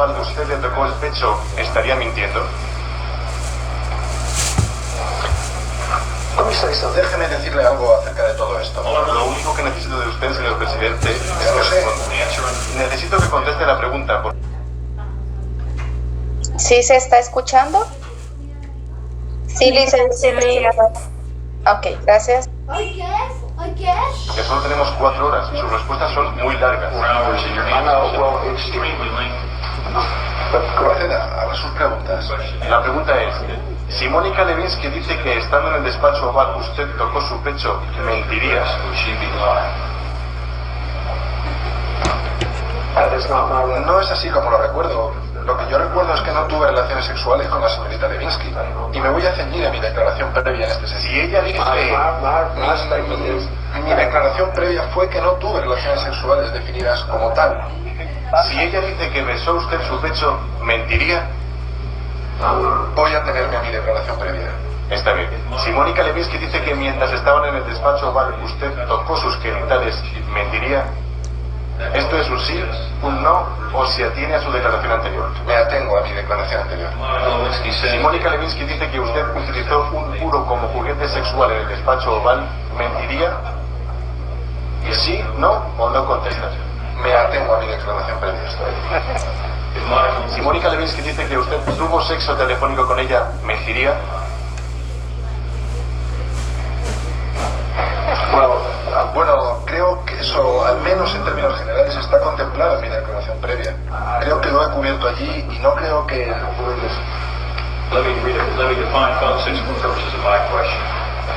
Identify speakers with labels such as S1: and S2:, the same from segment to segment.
S1: oval usted le tocó el pecho, ¿estaría mintiendo?
S2: Comisario, déjeme decirle algo acerca de todo esto.
S1: Lo único que necesito de usted, señor presidente, es que necesito que conteste la pregunta.
S3: ¿Sí se está escuchando? Sí, licenciada. Ok, gracias.
S1: Que solo tenemos 4 horas. Sus respuestas son muy largas.
S2: Proceda, haga sus preguntas.
S1: La pregunta es, si Mónica Lewinsky dice que estando en el despacho oval usted tocó su pecho, ¿mentiría?
S2: No es así como lo recuerdo. Lo que yo recuerdo es que no tuve relaciones sexuales con la señorita Lewinsky. Y me voy a ceñir a mi declaración previa en este sentido.
S1: Si ella dice...
S2: Mi declaración previa fue que no tuve relaciones sexuales definidas como tal.
S1: Si ella dice que besó usted su pecho, ¿mentiría?
S2: Voy a tenerme a mi declaración previa.
S1: Está bien. Si Mónica Lewinsky dice que mientras estaban en el despacho oval usted tocó sus genitales, ¿mentiría? ¿Esto es un sí, un no o se atiene a su declaración anterior?
S2: Me atengo a mi declaración anterior.
S1: Si Mónica Lewinsky dice que usted utilizó un puro como juguete sexual en el despacho oval, ¿mentiría? ¿Y sí, no o no contestas?
S2: Me atengo a mi declaración previa.
S1: Si Mónica Lewinsky dice que usted tuvo sexo telefónico con ella, ¿mentiría?
S2: Bueno, creo que eso, al menos en términos generales, está contemplado en mi declaración previa. Creo que lo he cubierto allí y no creo que...
S4: Let me define phone sex for purposes of my question.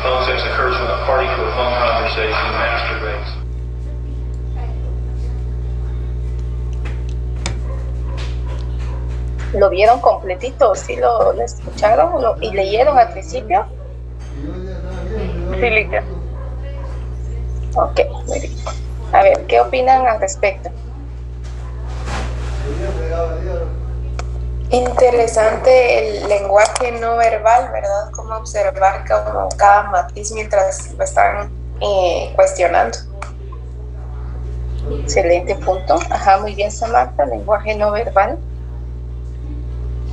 S4: Phone sex occurs when a party to a phone conversation masturbates.
S3: ¿Lo vieron completito? ¿Sí lo escucharon y leyeron al principio?
S5: Sí, Lica.
S3: Ok, muy bien. A ver, ¿qué opinan al respecto?
S6: Interesante el lenguaje no verbal, ¿verdad? Cómo observar como cada matiz mientras lo están cuestionando.
S3: Excelente punto. Ajá, muy bien, Samantha, lenguaje no verbal.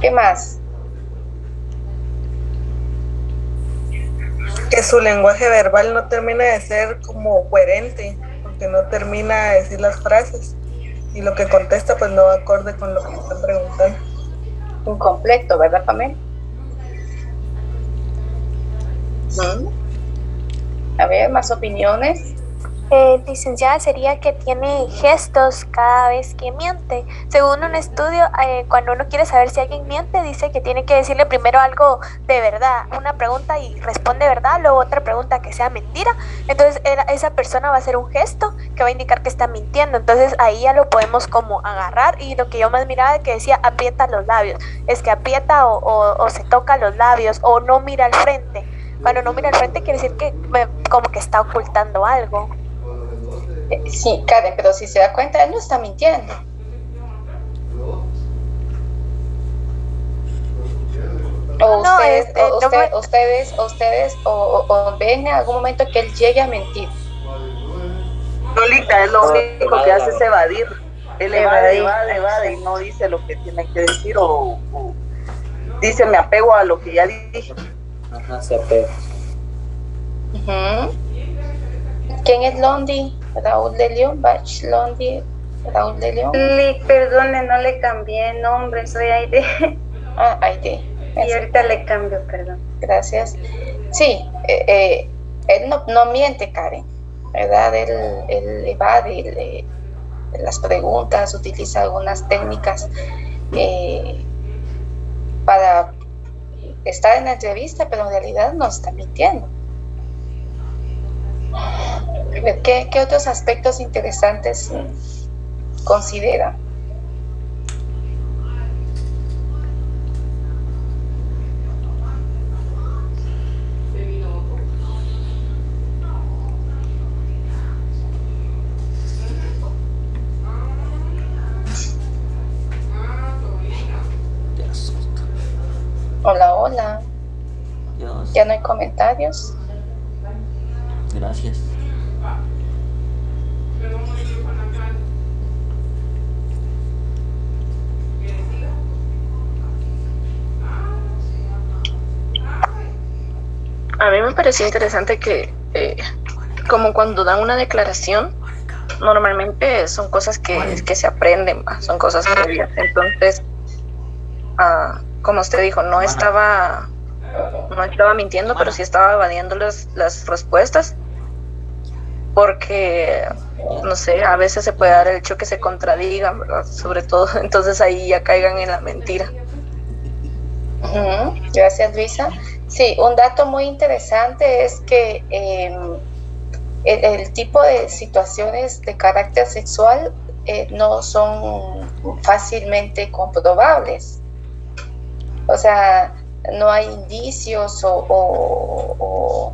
S3: ¿Qué más?
S5: Que su lenguaje verbal no termina de ser como coherente, porque no termina de decir las frases y lo que contesta pues no va acorde con lo que están preguntando.
S3: Incompleto, ¿verdad, Pamela? A ver, más opiniones.
S7: Licenciada, sería que tiene gestos cada vez que miente. Según un estudio, cuando uno quiere saber si alguien miente, dice que tiene que decirle primero algo de verdad, una pregunta y responde verdad, luego otra pregunta que sea mentira. Entonces esa persona va a hacer un gesto que va a indicar que está mintiendo. Entonces ahí ya lo podemos como agarrar. Y lo que yo más miraba que decía aprieta los labios, es que aprieta o se toca los labios o no mira al frente. Cuando no mira al frente quiere decir que como que está ocultando algo.
S3: Sí, Karen, pero si se da cuenta, él no está mintiendo. O ustedes ven en algún momento que él llegue a mentir.
S8: Lolita, es lo único que hace es evadir. Él evade y no dice lo que tiene que decir o dice me apego a lo que ya dije.
S9: Ajá, se apega.
S3: ¿Quién es Londi? Raúl de León, Bach Londi, Raúl de León.
S10: Perdone, no le cambié el nombre, soy Aide.
S3: Ah, Aide.
S10: Y ahorita le cambio, perdón.
S3: Gracias. Sí, él no miente, Karen, ¿verdad? Él evade las preguntas, utiliza algunas técnicas para estar en la entrevista, pero en realidad no está mintiendo. ¿Qué otros aspectos interesantes considera? Hola.
S9: Dios.
S3: ¿Ya no hay comentarios?
S9: Gracias.
S3: A mí me pareció interesante que, como cuando dan una declaración, normalmente son cosas que se aprenden, son cosas previas. Entonces, como usted dijo, no estaba mintiendo, pero sí estaba evadiendo las respuestas, porque, no sé, a veces se puede dar el hecho que se contradigan, ¿verdad? Sobre todo, entonces ahí ya caigan en la mentira.
S6: Gracias, Luisa. Sí, un dato muy interesante es que el tipo de situaciones de carácter sexual no son fácilmente comprobables. O sea, no hay indicios o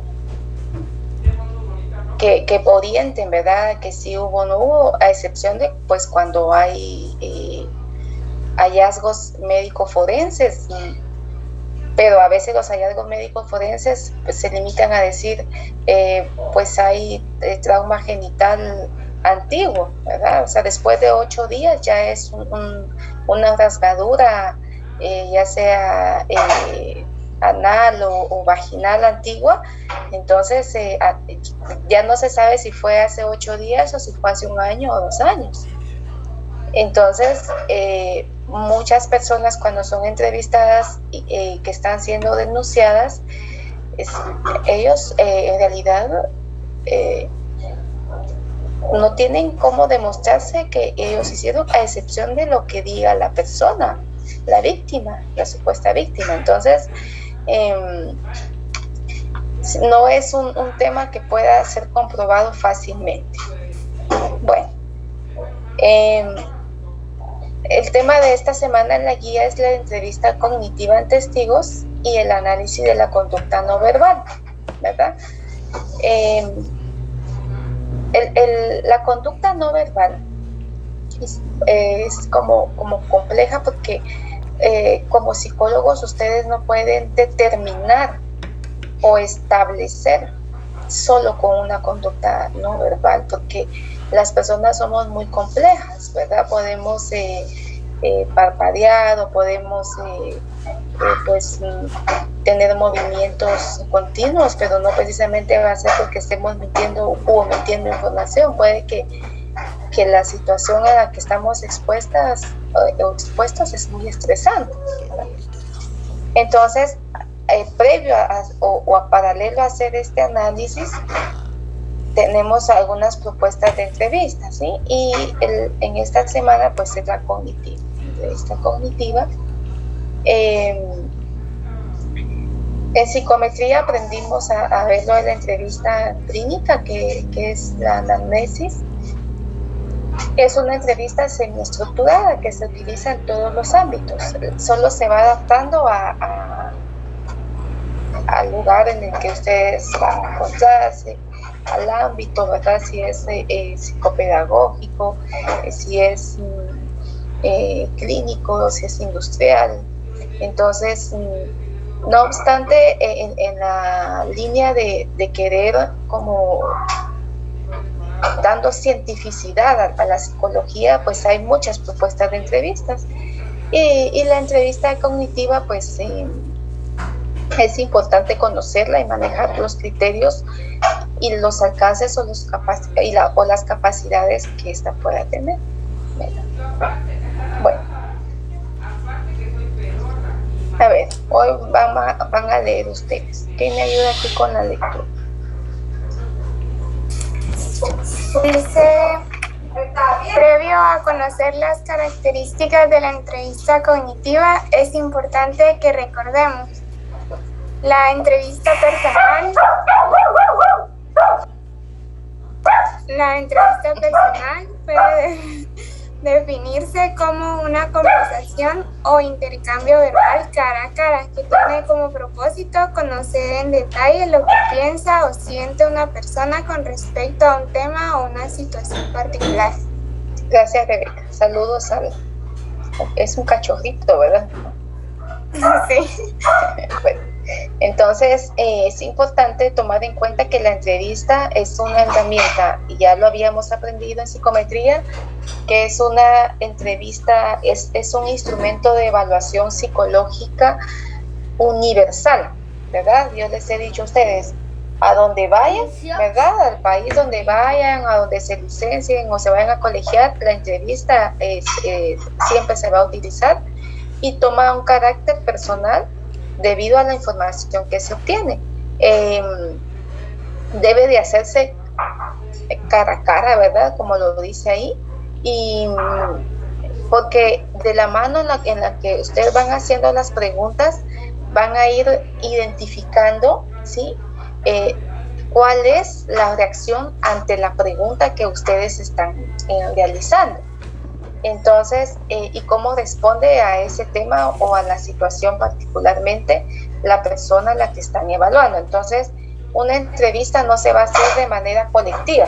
S6: que orienten, ¿verdad? Que sí hubo o no hubo, a excepción de pues cuando hay hallazgos médico-forenses. Pero a veces los hallazgos médicos forenses pues, se limitan a decir, pues hay trauma genital antiguo, ¿verdad? O sea, después de 8 días ya es una rasgadura, ya sea anal o vaginal antigua. Entonces ya no se sabe si fue hace 8 días o si fue hace 1 año o 2 años. Entonces, muchas personas cuando son entrevistadas que están siendo denunciadas, ellos en realidad no tienen cómo demostrarse que ellos hicieron, a excepción de lo que diga la persona, la víctima, la supuesta víctima. Entonces, no es un tema que pueda ser comprobado fácilmente. Bueno, el tema de esta semana en la guía es la entrevista cognitiva en testigos y el análisis de la conducta no verbal, ¿verdad? La conducta no verbal es como compleja porque como psicólogos ustedes no pueden determinar o establecer solo con una conducta no verbal, porque las personas somos muy complejas, ¿verdad? Podemos parpadear o podemos pues tener movimientos continuos, pero no precisamente va a ser porque estemos mintiendo o omitiendo información. Puede que la situación a la que estamos expuestos es muy estresante, ¿verdad? Entonces, previo o a paralelo a hacer este análisis, tenemos algunas propuestas de entrevistas, ¿sí? Y en esta semana pues es la cognitiva, entrevista cognitiva. En psicometría aprendimos a ver lo de la entrevista clínica, que es la anamnesis. Es una entrevista semiestructurada que se utiliza en todos los ámbitos, solo se va adaptando al lugar en el que ustedes van a encontrarse, al ámbito, ¿verdad? Si es psicopedagógico, si es clínico, si es industrial. Entonces, no obstante, en la línea de querer como dando cientificidad a la psicología, pues hay muchas propuestas de entrevistas. Y la entrevista cognitiva, pues es importante conocerla y manejar los criterios y los alcances o las capacidades que ésta pueda tener. Bueno, a ver, hoy van a leer ustedes. ¿Quién me ayuda aquí con la lectura?
S11: Dice, previo a conocer las características de la entrevista cognitiva, es importante que recordemos la entrevista personal. La entrevista personal puede definirse como una conversación o intercambio verbal cara a cara que tiene como propósito conocer en detalle lo que piensa o siente una persona con respecto a un tema o una situación particular.
S6: Gracias, Rebeca. Saludos es un cachorrito, ¿verdad?
S11: Sí.
S6: Bueno, entonces es importante tomar en cuenta que la entrevista es una herramienta, y ya lo habíamos aprendido en psicometría, que es una entrevista, es un instrumento de evaluación psicológica universal, ¿verdad? Yo les he dicho a ustedes, a donde vayan, ¿verdad? Al país donde vayan, a donde se licencien o se vayan a colegiar, la entrevista siempre se va a utilizar y toma un carácter personal debido a la información que se obtiene. Debe de hacerse cara a cara, ¿verdad? Como lo dice ahí, y porque de la mano en la que ustedes van haciendo las preguntas, van a ir identificando, ¿sí? Cuál es la reacción ante la pregunta que ustedes están realizando. Entonces, y cómo responde a ese tema o a la situación particularmente la persona a la que están evaluando. Entonces, una entrevista no se va a hacer de manera colectiva,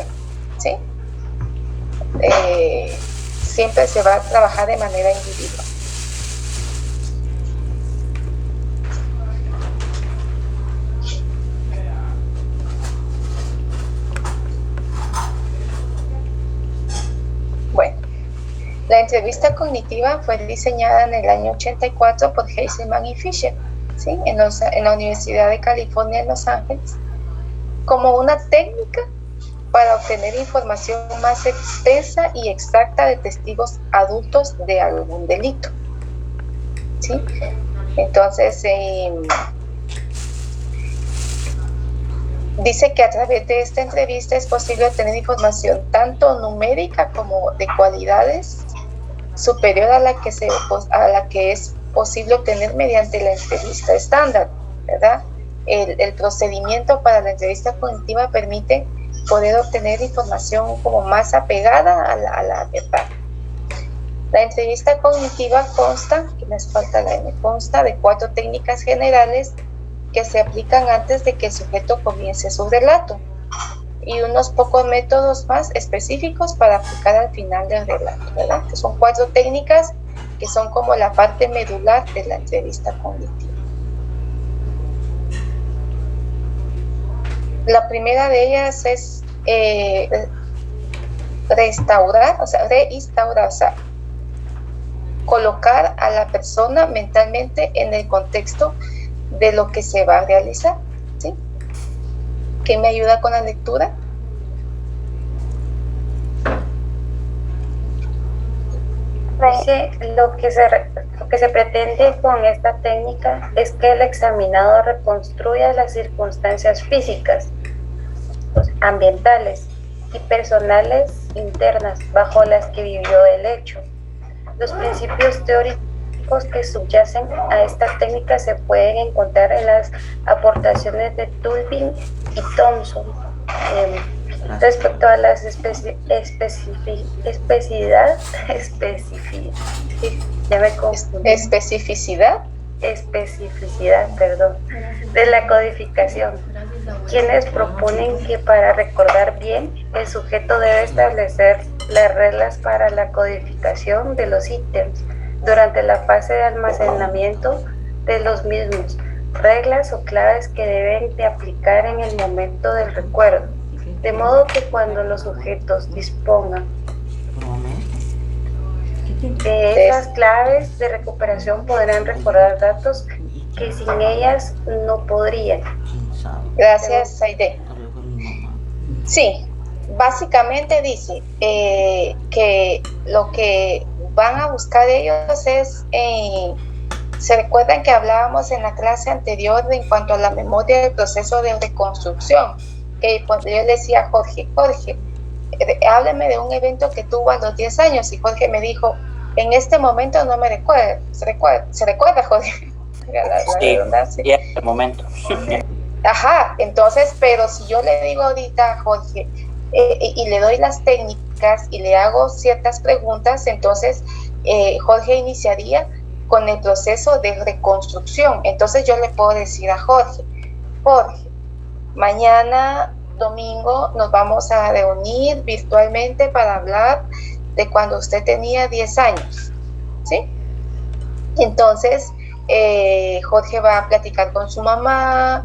S6: ¿sí? Siempre se va a trabajar de manera individual. Bueno, la entrevista cognitiva fue diseñada en el año 84 por Heiselman y Fisher, ¿sí? en la Universidad de California en Los Ángeles, como una técnica para obtener información más extensa y exacta de testigos adultos de algún delito, ¿sí? Entonces, dice que a través de esta entrevista es posible obtener información tanto numérica como de cualidades superior a la que es posible obtener mediante la entrevista estándar, ¿verdad? El procedimiento para la entrevista cognitiva permite poder obtener información como más apegada a la verdad. La entrevista cognitiva consta de 4 técnicas generales que se aplican antes de que el sujeto comience su relato y unos pocos métodos más específicos para aplicar al final del relato, ¿verdad? Que son 4 técnicas que son como la parte medular de la entrevista cognitiva. La primera de ellas es reinstaurar, o sea, colocar a la persona mentalmente en el contexto de lo que se va a realizar, ¿sí? ¿Quién me ayuda con la lectura?
S10: Dice, lo que se pretende con esta técnica es que el examinado reconstruya las circunstancias físicas, ambientales y personales internas bajo las que vivió el hecho. Los principios teóricos que subyacen a esta técnica se pueden encontrar en las aportaciones de Tulvin y Thompson. Respecto a las especificidad de la codificación, quienes proponen que para recordar bien, el sujeto debe establecer las reglas para la codificación de los ítems durante la fase de almacenamiento de los mismos, reglas o claves que deben de aplicar en el momento del recuerdo, de modo que cuando los sujetos dispongan de esas claves de recuperación podrán recordar datos que sin ellas no podrían.
S6: Gracias, Saide. Sí, básicamente dice que lo que van a buscar ellos es, se recuerdan que hablábamos en la clase anterior en cuanto a la memoria del proceso de reconstrucción, que cuando yo le decía a Jorge, hábleme de un evento que tuvo a los 10 años, y Jorge me dijo, en este momento no me recuerda. ¿Se recuerda, Jorge?
S9: Sí, el momento.
S6: Ajá, entonces, pero si yo le digo ahorita a Jorge y le doy las técnicas y le hago ciertas preguntas, entonces Jorge iniciaría con el proceso de reconstrucción. Entonces yo le puedo decir a Jorge, mañana domingo nos vamos a reunir virtualmente para hablar de cuando usted tenía 10 años, ¿sí? Entonces Jorge va a platicar con su mamá,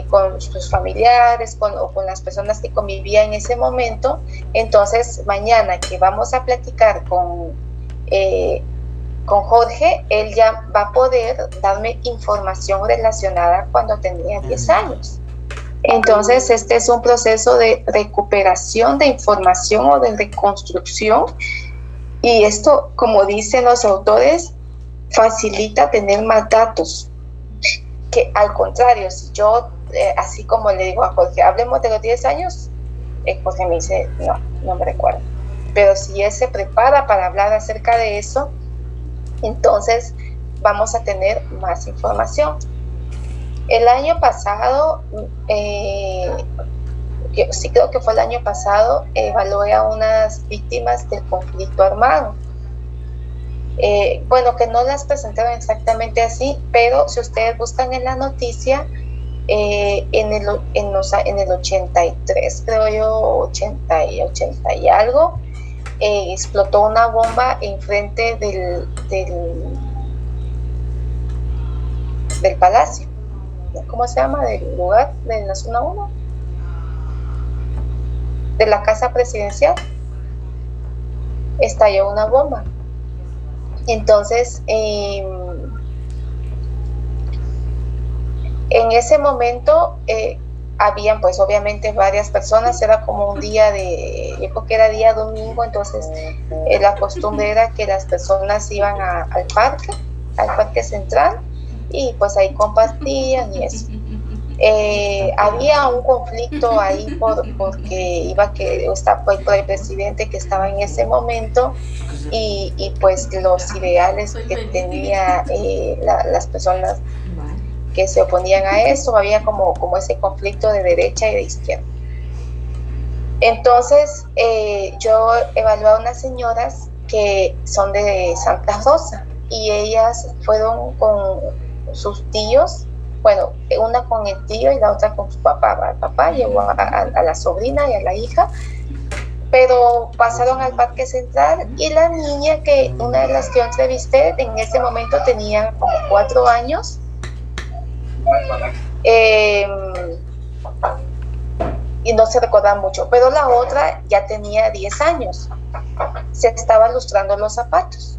S6: con sus familiares, o con las personas que convivían en ese momento. Entonces mañana que vamos a platicar con con Jorge, él ya va a poder darme información relacionada cuando tenía 10 años. Entonces, este es un proceso de recuperación de información o de reconstrucción, y esto, como dicen los autores, facilita tener más datos. Que al contrario, si yo, así como le digo a Jorge, hablemos de los 10 años, Jorge me dice, no me recuerdo. Pero si él se prepara para hablar acerca de eso, entonces vamos a tener más información. El año pasado, sí creo que fue el año pasado, evalué a unas víctimas del conflicto armado. Bueno, que no las presentaron exactamente así, pero si ustedes buscan en la noticia, en el 83, creo yo, 80 y algo, explotó una bomba enfrente del palacio. ¿Cómo se llama? Del lugar de la zona 1, de la casa presidencial. Estalló una bomba. Entonces, en ese momento habían pues obviamente varias personas, era como un día yo creo que era día domingo, entonces la costumbre era que las personas iban al parque central, y pues ahí compartían y eso. Había un conflicto ahí porque estaba por el presidente que estaba en ese momento, y pues los ideales que tenía las personas que se oponían a eso, había como ese conflicto de derecha y de izquierda. Entonces yo evalué a unas señoras que son de Santa Rosa, y ellas fueron con sus tíos, bueno, una con el tío y la otra con su papá. El papá llevó a la sobrina y a la hija, pero pasaron al parque central, y la niña, que una de las que yo entrevisté, en ese momento tenía como 4 años, y no se recordaba mucho, pero la otra ya tenía 10 años, se estaba lustrando los zapatos.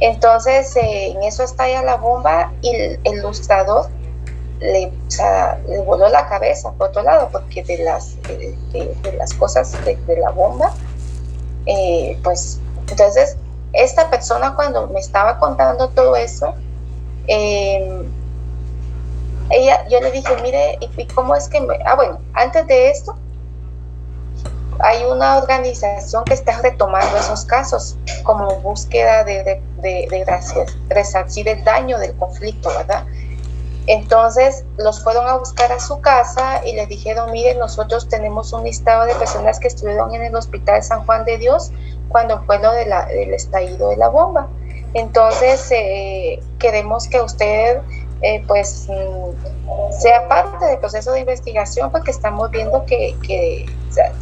S6: Entonces en eso estalla la bomba, y el lustrador le voló la cabeza por otro lado, porque de las cosas de la bomba, pues entonces esta persona, cuando me estaba contando todo eso, yo le dije, mire, ¿y cómo es que bueno, antes de esto hay una organización que está retomando esos casos como búsqueda de resarcir el daño del conflicto, ¿verdad? Entonces los fueron a buscar a su casa y les dijeron, miren, nosotros tenemos un listado de personas que estuvieron en el hospital San Juan de Dios cuando fue lo del estallido de la bomba. Entonces queremos que usted pues sea parte del proceso de investigación, porque estamos viendo que o sea,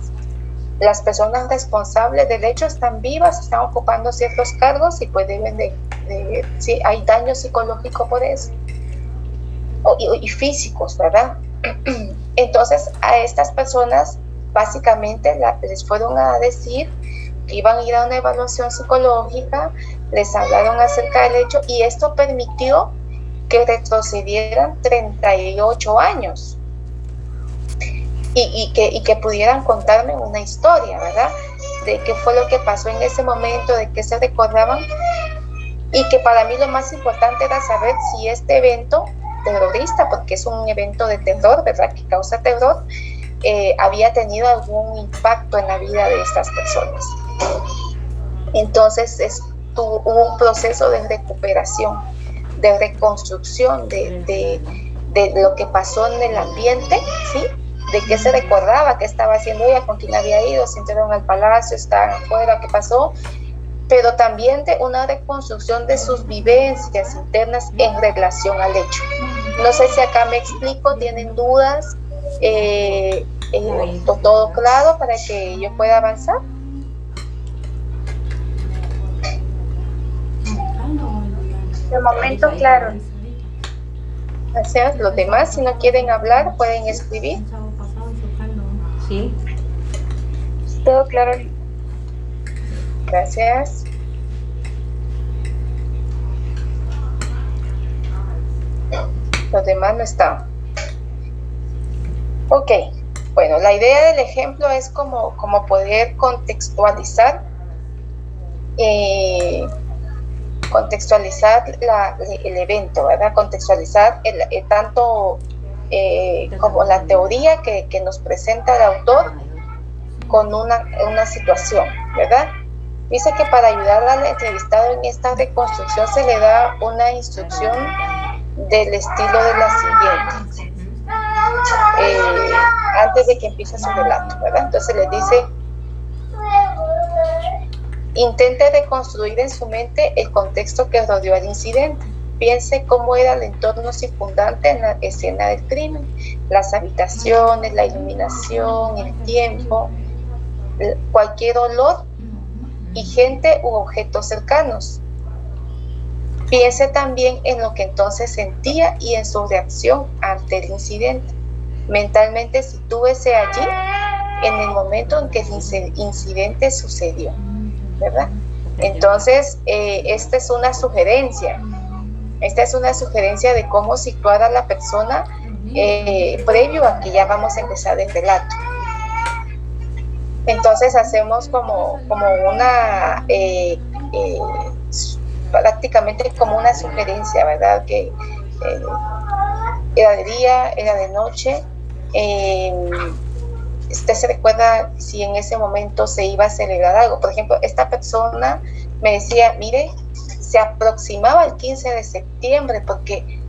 S6: las personas responsables del hecho están vivas, están ocupando ciertos cargos, y pues deben sí, hay daño psicológico por eso, y físicos, ¿verdad? Entonces a estas personas básicamente les fueron a decir que iban a ir a una evaluación psicológica, les hablaron acerca del hecho, y esto permitió que retrocedieran 38 años y que pudieran contarme una historia, ¿verdad? De qué fue lo que pasó en ese momento, de qué se recordaban, y que para mí lo más importante era saber si este evento terrorista, porque es un evento de terror, ¿verdad?, que causa terror, había tenido algún impacto en la vida de estas personas. Entonces hubo un proceso de recuperación, de reconstrucción de lo que pasó en el ambiente, ¿sí? De qué se recordaba, qué estaba haciendo ella, con quién había ido, si entraron al palacio, estaban afuera, qué pasó, pero también de una reconstrucción de sus vivencias internas en relación al hecho. No sé si acá me explico, tienen dudas, todo claro para que yo pueda avanzar.
S10: De momento, claro.
S6: Gracias. Los demás, si no quieren hablar, pueden escribir.
S12: Sí.
S10: Todo claro.
S6: Gracias. Los demás no están. Ok, bueno, la idea del ejemplo es como poder contextualizar el evento, ¿verdad? Contextualizar tanto como la teoría que nos presenta el autor con una situación, ¿verdad? Dice que para ayudar al entrevistado en esta reconstrucción se le da una instrucción del estilo de la siguiente. Antes de que empiece su relato, ¿verdad? Entonces le dice: intente reconstruir en su mente el contexto que rodeó al incidente. Piense cómo era el entorno circundante en la escena del crimen, las habitaciones, la iluminación, el tiempo, cualquier olor y gente u objetos cercanos. Piense también en lo que entonces sentía y en su reacción ante el incidente. Mentalmente sitúese allí en el momento en que el incidente sucedió, ¿verdad? Entonces, esta es una sugerencia. Esta es una sugerencia de cómo situar a la persona previo a que ya vamos a empezar el relato. Entonces hacemos como una prácticamente como una sugerencia, ¿verdad? Que era de día, era de noche. Usted se recuerda si en ese momento se iba a celebrar algo. Por ejemplo, esta persona me decía: mire, se aproximaba el 15 de septiembre porque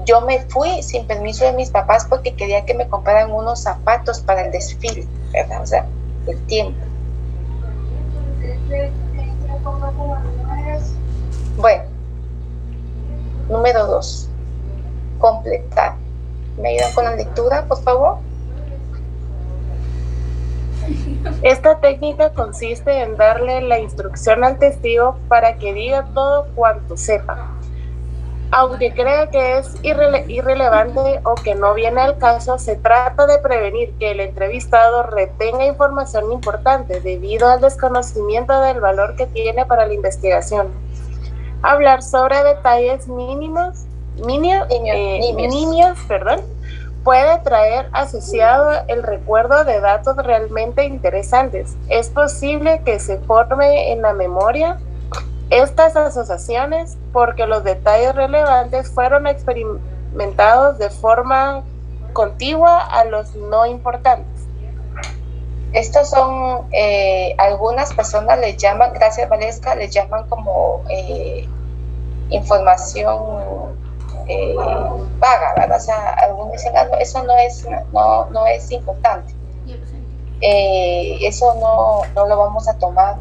S6: yo me fui sin permiso de mis papás porque quería que me compraran unos zapatos para el desfile, ¿verdad? O sea, el tiempo. Bueno, número 2, completar. ¿Me ayudan con la lectura, por favor?
S13: Esta técnica consiste en darle la instrucción al testigo para que diga todo cuanto sepa. Aunque crea que es irrelevante o que no viene al caso, se trata de prevenir que el entrevistado retenga información importante debido al desconocimiento del valor que tiene para la investigación. Hablar sobre detalles nimios, puede traer asociado el recuerdo de datos realmente interesantes. Es posible que se forme en la memoria estas asociaciones porque los detalles relevantes fueron experimentados de forma contigua a los no importantes.
S6: Estos son, algunas personas les llaman, gracias Valesca, les llaman como información vaga, ¿verdad? O sea, algunos dicen: no, eso no es importante. Eso no lo vamos a tomar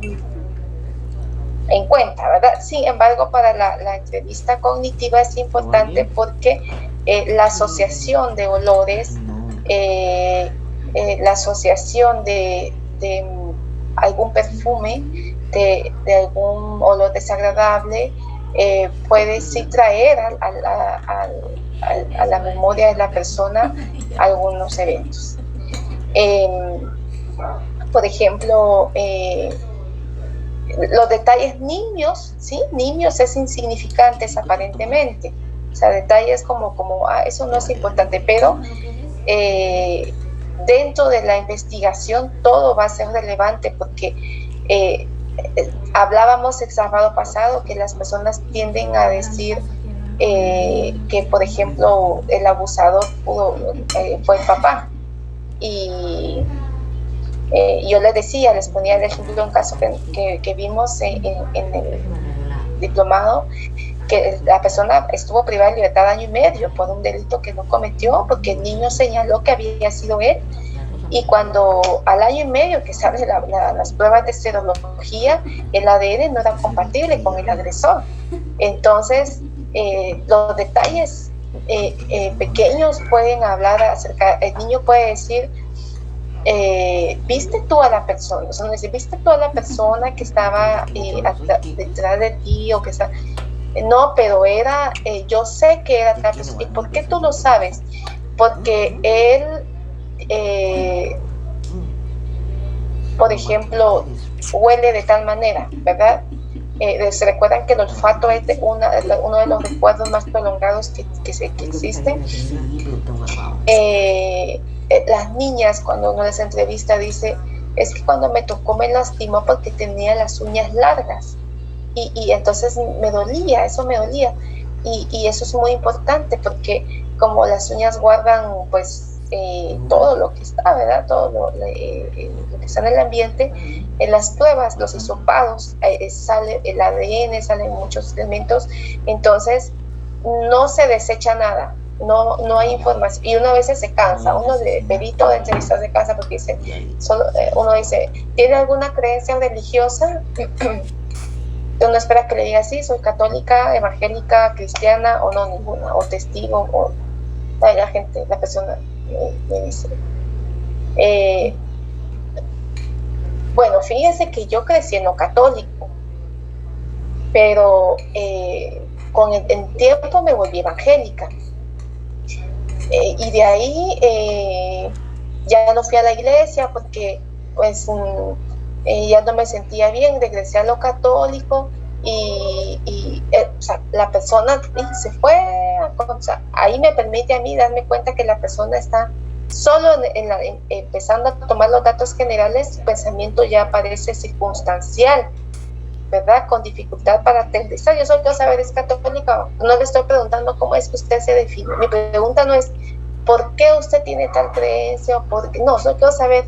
S6: en cuenta, ¿verdad? Sin embargo, para la entrevista cognitiva es importante porque la asociación de olores, la asociación de algún perfume, de algún olor desagradable, puede sí traer a la memoria de la persona algunos eventos. Por ejemplo, los detalles nimios, ¿sí? Nimios es insignificantes aparentemente. O sea, detalles como eso no es importante, pero dentro de la investigación todo va a ser relevante porque hablábamos el sábado pasado que las personas tienden a decir que, por ejemplo, el abusador fue el papá. Y yo les ponía el ejemplo de un caso que vimos en el diplomado, que la persona estuvo privada de libertad 1 año y medio por un delito que no cometió, porque el niño señaló que había sido él, y cuando al 1 año y medio que salen las pruebas de serología, el ADN no era compatible con el agresor. Entonces, los detalles pequeños pueden hablar acerca, el niño puede decir: ¿viste tú a la persona? O sea, ¿viste tú a la persona que estaba detrás de ti? O que está... No, pero era, yo sé que era tal persona. ¿Y por qué tú lo sabes? Porque él, por ejemplo, huele de tal manera, ¿verdad? Se recuerdan que el olfato es uno de los recuerdos más prolongados que existen. Las niñas, cuando uno les entrevista, dice, es que cuando me tocó me lastimó porque tenía las uñas largas y entonces eso me dolía y eso es muy importante porque como las uñas guardan pues todo lo que está, ¿verdad? Todo lo que está en el ambiente. En las pruebas, los hisopados, sale el ADN, salen muchos elementos, entonces no se desecha nada, no hay información, y uno a veces se cansa, uno de perito de entrevistas de casa porque dice, uno dice, ¿tiene alguna creencia religiosa? Uno espera que le diga sí, soy católica, evangélica, cristiana, o no, ninguna, o testigo, o la persona me dice. Bueno, fíjense que yo crecí en lo católico, pero con el tiempo me volví evangélica. Y de ahí ya no fui a la iglesia porque pues ya no me sentía bien, regresé a lo católico y o sea, la persona se fue, ahí me permite a mí darme cuenta que la persona está solo empezando a tomar los datos generales, su pensamiento ya parece circunstancial, ¿verdad? Con dificultad para aterrizar. Yo solo quiero saber, ¿es católica? No le estoy preguntando cómo es que usted se define. Mi pregunta no es ¿por qué usted tiene tal creencia? O por qué? No, solo quiero saber,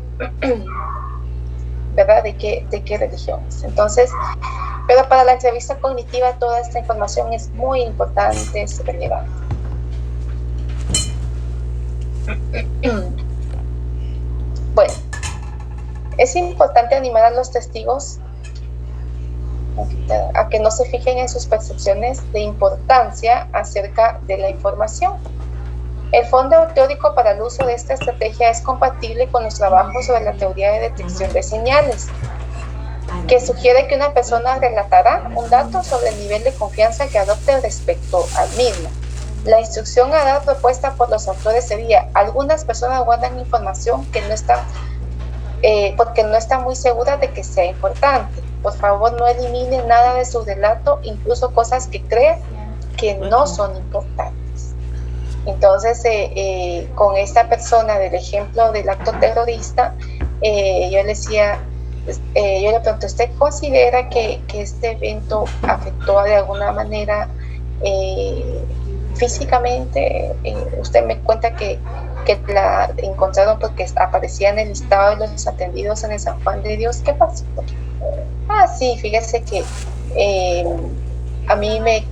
S6: ¿verdad? ¿De qué religión es? Entonces, pero para la entrevista cognitiva toda esta información es muy importante, es relevante. Bueno, es importante animar a los testigos a que no se fijen en sus percepciones de importancia acerca de la información. El fondo teórico para el uso de esta estrategia es compatible con los trabajos sobre la teoría de detección de señales, que sugiere que una persona relatará un dato sobre el nivel de confianza que adopte respecto al mismo. La instrucción a dar propuesta por los autores sería: algunas personas guardan información que no están, porque no están muy seguras de que sea importante. Por favor, no eliminen nada de su relato, incluso cosas que crean que no son importantes. Entonces, con esta persona del ejemplo del acto terrorista, yo le pregunté, ¿usted considera que este evento afectó de alguna manera físicamente? Usted me cuenta que la encontraron porque aparecía en el listado de los atendidos en el San Juan de Dios. ¿Qué pasó? Sí, fíjese que a mí me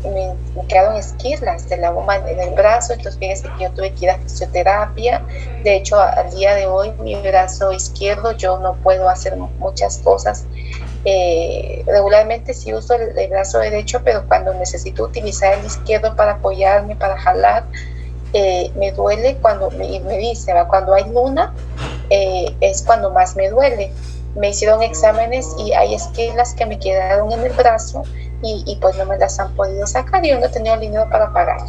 S6: quedaron esquirlas de la bomba en el brazo, entonces fíjese que yo tuve que ir a fisioterapia. De hecho, al día de hoy mi brazo izquierdo, yo no puedo hacer muchas cosas. Regularmente sí uso el brazo derecho, pero cuando necesito utilizar el izquierdo para apoyarme, para jalar, me duele cuando me dice, cuando hay luna, es cuando más me duele. Me hicieron exámenes y hay esquelas que me quedaron en el brazo y pues no me las han podido sacar y yo no he tenido dinero para pagar.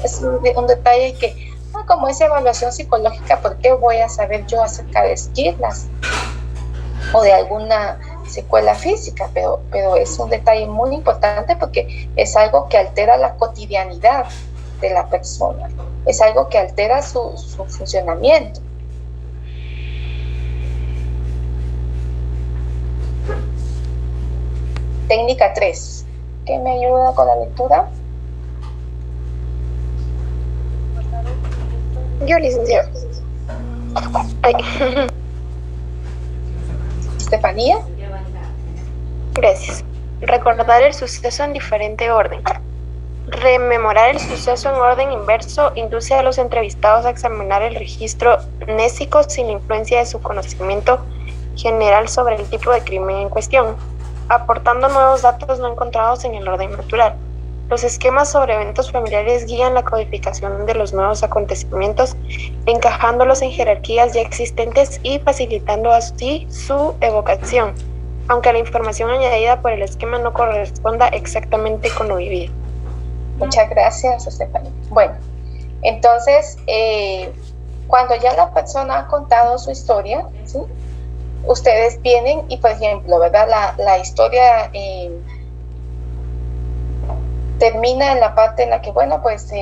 S6: Es un detalle que, como es evaluación psicológica, ¿por qué voy a saber yo acerca de esquelas o de alguna secuela física? Pero es un detalle muy importante porque es algo que altera la cotidianidad de la persona, es algo que altera su funcionamiento. Técnica 3. ¿Qué me ayuda con la lectura?
S7: Yo, licenciado.
S6: Estefanía.
S7: Gracias. Recordar el suceso en diferente orden. Rememorar el suceso en orden inverso induce a los entrevistados a examinar el registro mnésico sin la influencia de su conocimiento general sobre el tipo de crimen en cuestión, aportando nuevos datos no encontrados en el orden natural. Los esquemas sobre eventos familiares guían la codificación de los nuevos acontecimientos, encajándolos en jerarquías ya existentes y facilitando así su evocación, aunque la información añadida por el esquema no corresponda exactamente con lo vivido.
S6: Muchas gracias, Estefanía. Bueno, entonces, cuando ya la persona ha contado su historia, ¿sí? Ustedes vienen y, por ejemplo, ¿verdad? La historia termina en la parte en la que, bueno, pues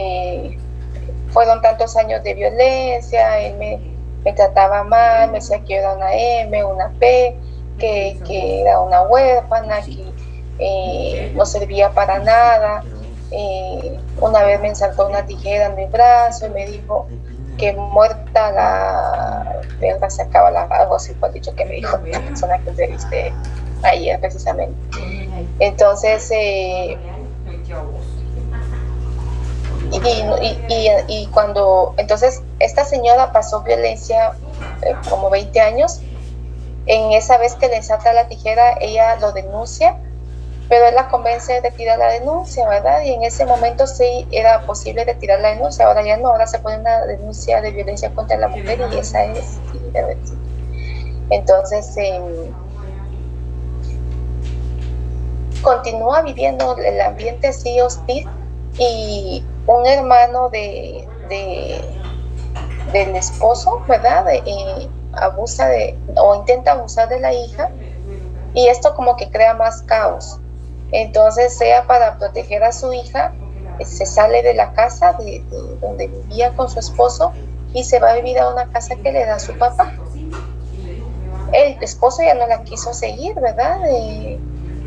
S6: fueron tantos años de violencia, él me trataba mal, me decía que yo era una M, una P, que era una huérfana, que no servía para nada. Una vez me ensartó una tijera en mi brazo y me dijo que muerta la verga se acaba algo así fue el dicho que me dijo la persona que entrevisté ayer precisamente. Entonces y cuando entonces esta señora pasó violencia como 20 años, en esa vez que le ensarta la tijera ella lo denuncia, pero él la convence de retirar la denuncia, ¿verdad? Y en ese momento sí era posible retirar la denuncia, ahora ya no, ahora se pone una denuncia de violencia contra la mujer y esa es irreversible. Entonces continúa viviendo el ambiente así hostil y un hermano del esposo, ¿verdad? Abusa o intenta abusar de la hija y esto como que crea más caos. Entonces ella, para proteger a su hija, se sale de la casa de donde vivía con su esposo y se va a vivir a una casa que le da su papá. El esposo ya no la quiso seguir, ¿verdad?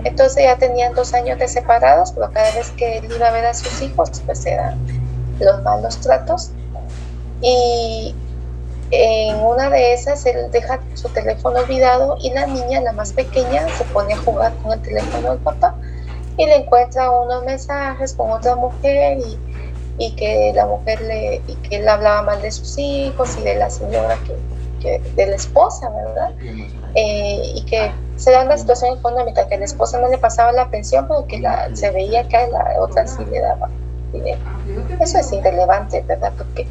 S6: Entonces ya tenían 2 años de separados, pero cada vez que él iba a ver a sus hijos, pues eran los malos tratos. Y en una de esas él deja su teléfono olvidado y la niña, la más pequeña, se pone a jugar con el teléfono del papá y le encuentra unos mensajes con otra mujer y que la mujer y que él hablaba mal de sus hijos y de la señora de la esposa, ¿verdad? Y que se da una situación económica, que a la esposa no le pasaba la pensión, pero que se veía que a la otra sí le daba dinero. Eso es irrelevante, ¿verdad? Porque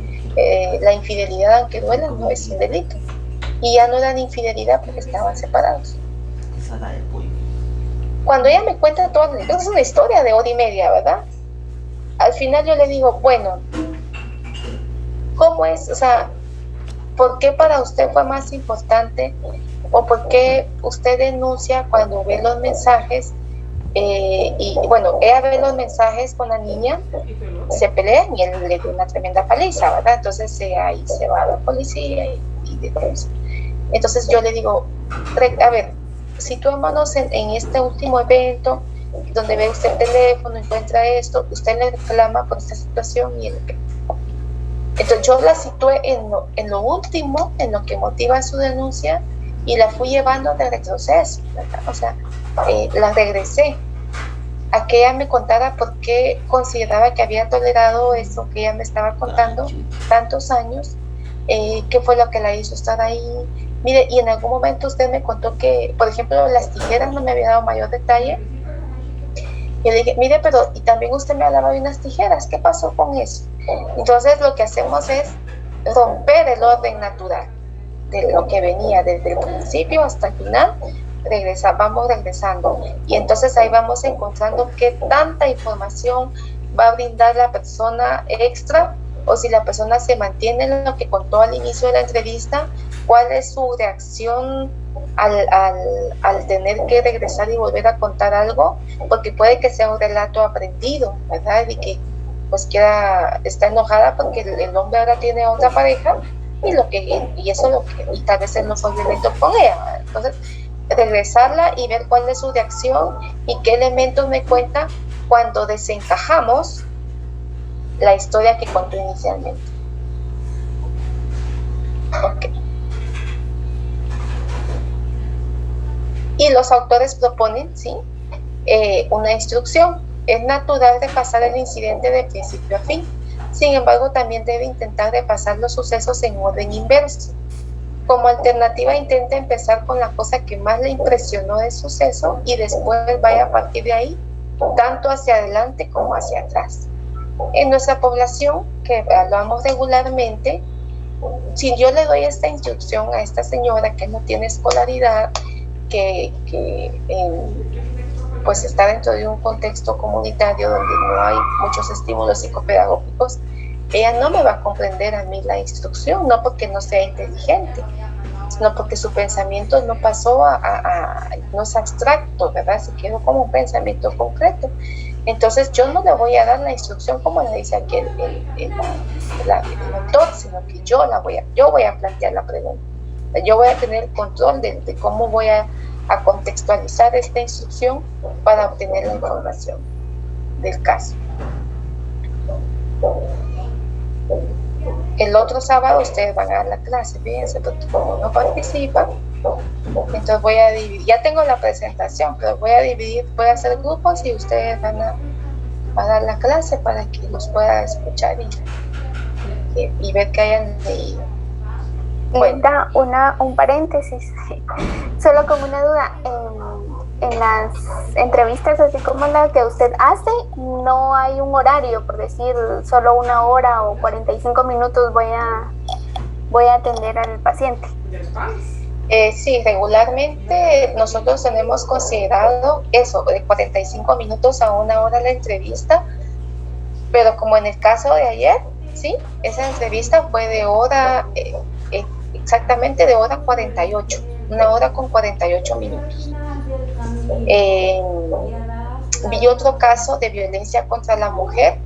S6: la infidelidad, aunque duela, no es un delito. Y ya no eran infidelidad porque estaban separados. Cuando ella me cuenta todo, es una historia de hora y media, ¿verdad? Al final yo le digo, bueno, ¿cómo es? O sea, ¿por qué para usted fue más importante? ¿O por qué usted denuncia cuando ve los mensajes? Y bueno, ella ve los mensajes con la niña, se pelean y él le dio una tremenda paliza, ¿verdad? Entonces ahí se va a la policía y denuncia. Entonces yo le digo, a ver, situémonos en este último evento donde ve usted el teléfono, encuentra esto, usted le reclama por esta situación y entonces yo la situé en lo último, en lo que motiva su denuncia y la fui llevando de retroceso, ¿verdad? O sea, la regresé a que ella me contara por qué consideraba que había tolerado eso que ella me estaba contando tantos años, qué fue lo que la hizo estar ahí. Mire, y en algún momento usted me contó que, por ejemplo, las tijeras, no me había dado mayor detalle. Yo le dije, mire, pero y también usted me hablaba de unas tijeras, ¿qué pasó con eso? Entonces lo que hacemos es romper el orden natural de lo que venía desde el principio hasta el final, vamos regresando. Y entonces ahí vamos encontrando qué tanta información va a brindar la persona extra, o si la persona se mantiene en lo que contó al inicio de la entrevista, cuál es su reacción al tener que regresar y volver a contar algo, porque puede que sea un relato aprendido, ¿verdad? Y que pues está enojada porque el hombre ahora tiene otra pareja y tal vez él no fue violento con ella, ¿verdad? Entonces regresarla y ver cuál es su reacción y qué elementos me cuenta cuando desencajamos la historia que contó inicialmente. Ok. Y los autores proponen, ¿sí? Una instrucción. Es natural repasar el incidente de principio a fin. Sin embargo, también debe intentar repasar los sucesos en orden inverso. Como alternativa, intenta empezar con la cosa que más le impresionó del suceso y después vaya a partir de ahí, tanto hacia adelante como hacia atrás. En nuestra población, que evaluamos regularmente, si yo le doy esta instrucción a esta señora que no tiene escolaridad, que pues está dentro de un contexto comunitario donde no hay muchos estímulos psicopedagógicos, ella no me va a comprender a mí la instrucción, no porque no sea inteligente, sino porque su pensamiento no pasó no es abstracto, ¿verdad? Se quedó como un pensamiento concreto. Entonces yo no le voy a dar la instrucción como le dice aquí el autor, sino que yo voy a plantear la pregunta. Yo voy a tener control de cómo voy a contextualizar esta instrucción para obtener la información del caso. El otro sábado ustedes van a dar la clase, fíjense, porque como no participan, entonces voy a dividir, ya tengo la presentación, pero voy a hacer grupos y ustedes van a dar la clase para que los pueda escuchar y ver que hayan leído.
S7: Bueno. Un paréntesis, solo como una duda, en las entrevistas así como la que usted hace, no hay un horario, por decir solo 1 hora o 45 minutos voy a atender al paciente.
S6: Sí, regularmente nosotros tenemos considerado eso, de 45 minutos a 1 hora la entrevista, pero como en el caso de ayer, sí, esa entrevista fue de hora, exactamente de hora 48, 1 hora con 48 minutos. Vi otro caso de violencia contra la mujer,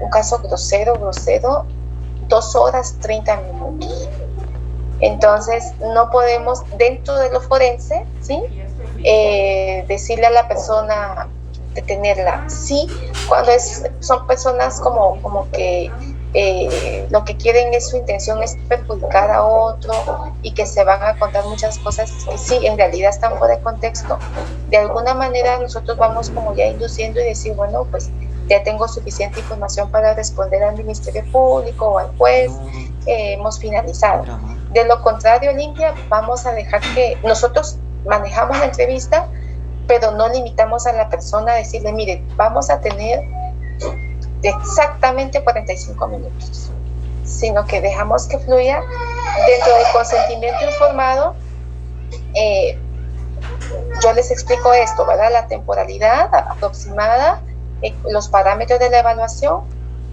S6: un caso grosero, 2 horas 30 minutos. Entonces no podemos dentro de lo forense, ¿sí? Decirle a la persona detenerla. Sí, cuando son personas como que lo que quieren es su intención es perjudicar a otro y que se van a contar muchas cosas que sí, en realidad están fuera de contexto. De alguna manera nosotros vamos como ya induciendo y decir, bueno, pues ya tengo suficiente información para responder al Ministerio Público o al juez, hemos finalizado. De lo contrario, Olimpia, vamos a dejar que nosotros manejamos la entrevista, pero no limitamos a la persona a decirle, mire, vamos a tener exactamente 45 minutos, sino que dejamos que fluya dentro del consentimiento informado. Yo les explico esto, ¿verdad? La temporalidad aproximada, los parámetros de la evaluación,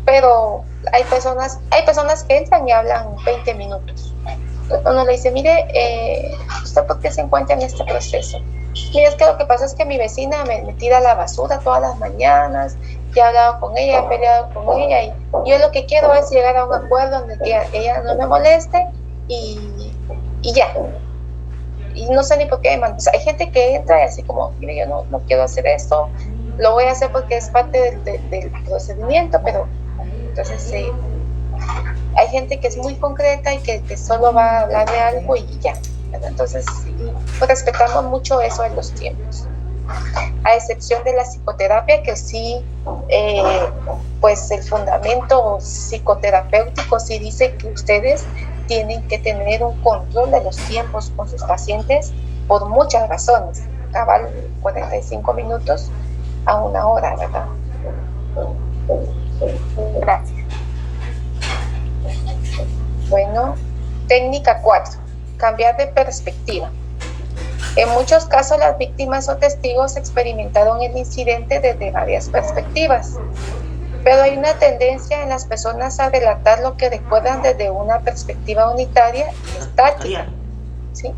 S6: pero hay personas que entran y hablan 20 minutos. Uno le dice, mire, ¿usted por qué se encuentra en este proceso? Mire, es que lo que pasa es que mi vecina me tira la basura todas las mañanas, ya he hablado con ella, he peleado con ella, y yo lo que quiero es llegar a un acuerdo donde ella no me moleste y ya. Y no sé ni por qué, hay gente que entra y así como, mire, yo no quiero hacer esto, lo voy a hacer porque es parte del procedimiento, pero entonces sí. Hay gente que es muy concreta y que solo va a hablar de algo y ya, ¿verdad? Entonces, pues respetamos mucho eso en los tiempos. A excepción de la psicoterapia, que sí, pues el fundamento psicoterapéutico sí dice que ustedes tienen que tener un control de los tiempos con sus pacientes por muchas razones. Cabal 45 minutos a 1 hora, ¿verdad?
S7: Gracias.
S6: Bueno, técnica 4, cambiar de perspectiva. En muchos casos las víctimas o testigos experimentaron el incidente desde varias perspectivas, pero hay una tendencia en las personas a relatar lo que recuerdan desde una perspectiva unitaria y estática, ¿sí?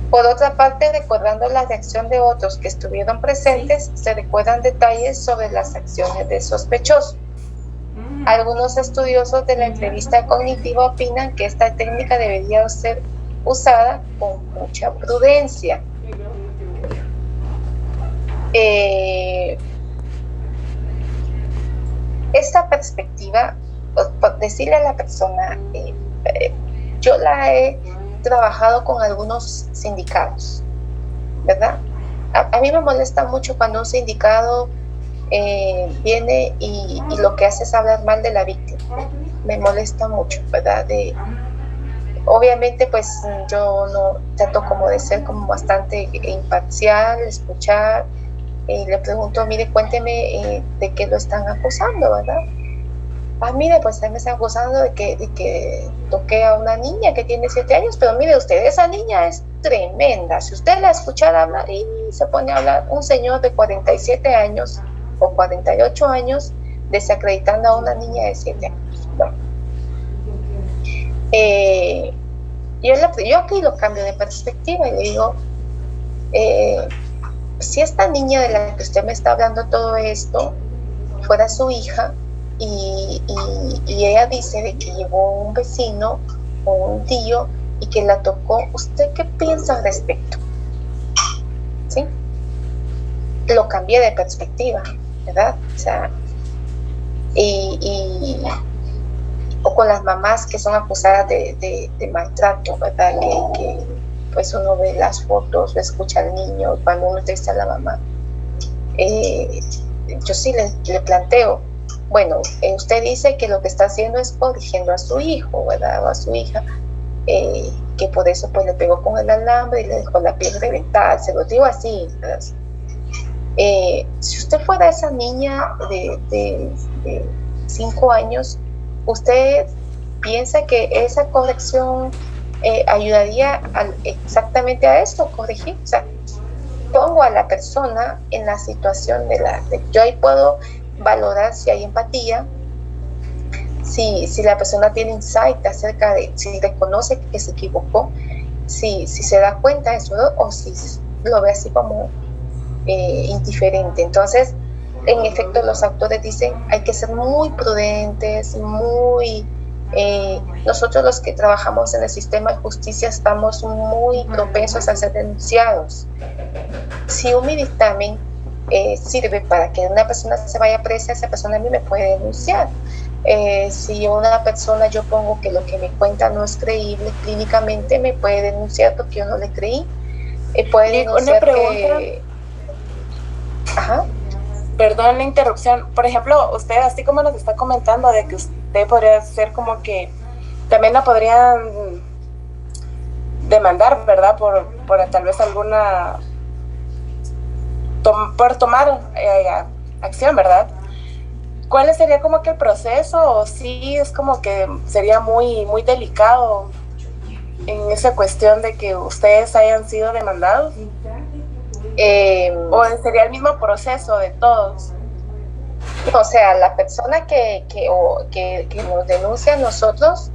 S6: Por otra parte, recordando la reacción de otros que estuvieron presentes, se recuerdan detalles sobre las acciones del sospechoso. Algunos estudiosos de la entrevista cognitiva opinan que esta técnica debería ser usada con mucha prudencia. Esta perspectiva, por decirle a la persona, yo la he trabajado con algunos sindicados, ¿verdad? A mí me molesta mucho cuando un sindicado viene y lo que hace es hablar mal de la víctima. Me molesta mucho, ¿verdad? Obviamente, pues yo no trato como de ser como bastante imparcial, escuchar, le pregunto, mire, cuénteme de qué lo están acusando, ¿verdad? Mire, pues me están acusando de que toqué a una niña que tiene 7 años, pero mire usted, esa niña es tremenda. Si usted la escuchara hablar y se pone a hablar, un señor de 47 años o 48 años desacreditando a una niña de 7 años. Bueno. Yo aquí lo cambio de perspectiva y le digo, si esta niña de la que usted me está hablando todo esto fuera su hija y ella dice de que llegó un vecino o un tío y que la tocó, ¿usted qué piensa al respecto? ¿Sí? Lo cambié de perspectiva, ¿verdad? O sea, o con las mamás que son acusadas de maltrato, ¿verdad? Que pues uno ve las fotos, escucha al niño cuando uno entrevista a la mamá. Yo sí le planteo, bueno, usted dice que lo que está haciendo es corrigiendo a su hijo, ¿verdad? O a su hija, que por eso pues le pegó con el alambre y le dejó la piel reventada, se lo digo así, ¿verdad? Si usted fuera esa niña de 5 años, ¿usted piensa que esa corrección ayudaría exactamente a eso, corregir? O sea, pongo a la persona en la situación yo ahí puedo valorar si hay empatía, si la persona tiene insight acerca de, si reconoce que se equivocó, si se da cuenta de eso, o si lo ve así como indiferente. Entonces, en efecto, los autores dicen hay que ser muy prudentes, nosotros los que trabajamos en el sistema de justicia estamos muy propensos a ser denunciados. Si un dictamen sirve para que una persona se vaya presa, esa persona a mí me puede denunciar. Si una persona yo pongo que lo que me cuenta no es creíble clínicamente, me puede denunciar porque yo no le creí. Puede denunciar
S13: una pregunta.
S6: Ajá.
S13: Perdón la interrupción. Por ejemplo, usted así como nos está comentando de que usted podría ser como que también la podrían demandar, ¿verdad? Por tal vez alguna por tomar acción, ¿verdad? ¿Cuál sería como que el proceso? ¿O sí es como que sería muy, muy delicado en esa cuestión de que ustedes hayan sido demandados? ¿O sería el mismo proceso de todos?
S6: O sea, la persona que nos denuncia a nosotros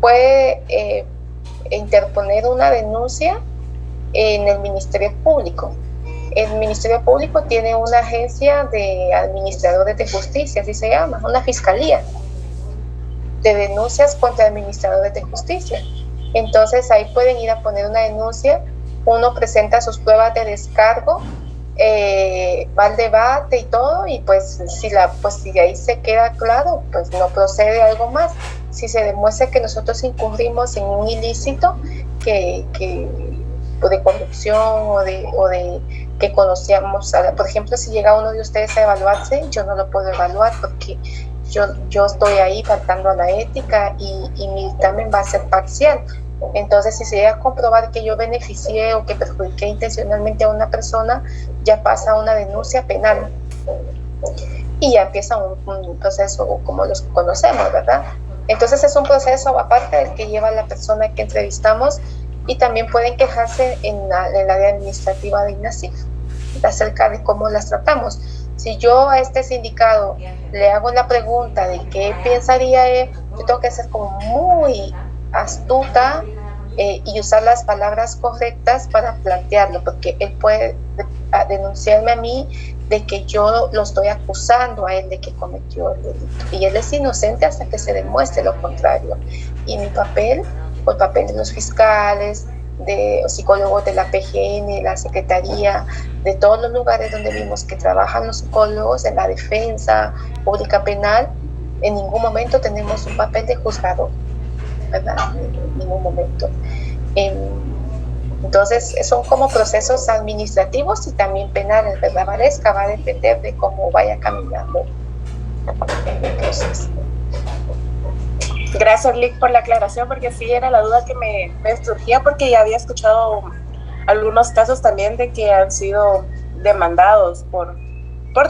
S6: puede interponer una denuncia en el Ministerio Público. El Ministerio Público tiene una agencia de administradores de justicia, así se llama, una fiscalía de denuncias contra administradores de justicia. Entonces ahí pueden ir a poner una denuncia, uno presenta sus pruebas de descargo, va al debate y todo, y pues si ahí se queda claro, pues no procede algo más. Si se demuestra que nosotros incurrimos en un ilícito que de corrupción o de que conocíamos, por ejemplo, si llega uno de ustedes a evaluarse, yo no lo puedo evaluar porque yo estoy ahí faltando a la ética y mi dictamen va a ser parcial. Entonces, si se llega a comprobar que yo beneficié o que perjudiqué intencionalmente a una persona, ya pasa una denuncia penal y ya empieza un proceso como los conocemos, ¿verdad? Entonces es un proceso aparte del que lleva la persona que entrevistamos, y también pueden quejarse en el área administrativa de INASIF acerca de cómo las tratamos. Si yo a este sindicado le hago la pregunta de qué pensaría él, yo tengo que ser como muy astuta y usar las palabras correctas para plantearlo, porque él puede denunciarme a mí de que yo lo estoy acusando a él de que cometió el delito, y él es inocente hasta que se demuestre lo contrario. Y mi papel, o el papel de los fiscales, de los psicólogos de la PGN, la Secretaría, de todos los lugares donde vimos que trabajan los psicólogos en la defensa pública penal, en ningún momento tenemos un papel de juzgador, ¿verdad? En ningún momento. Entonces son como procesos administrativos y también penales, ¿verdad, Valesca? Va a depender de cómo vaya caminando el proceso.
S13: Gracias, Lick, por la aclaración, porque sí era la duda que me surgía, porque ya había escuchado algunos casos también de que han sido demandados por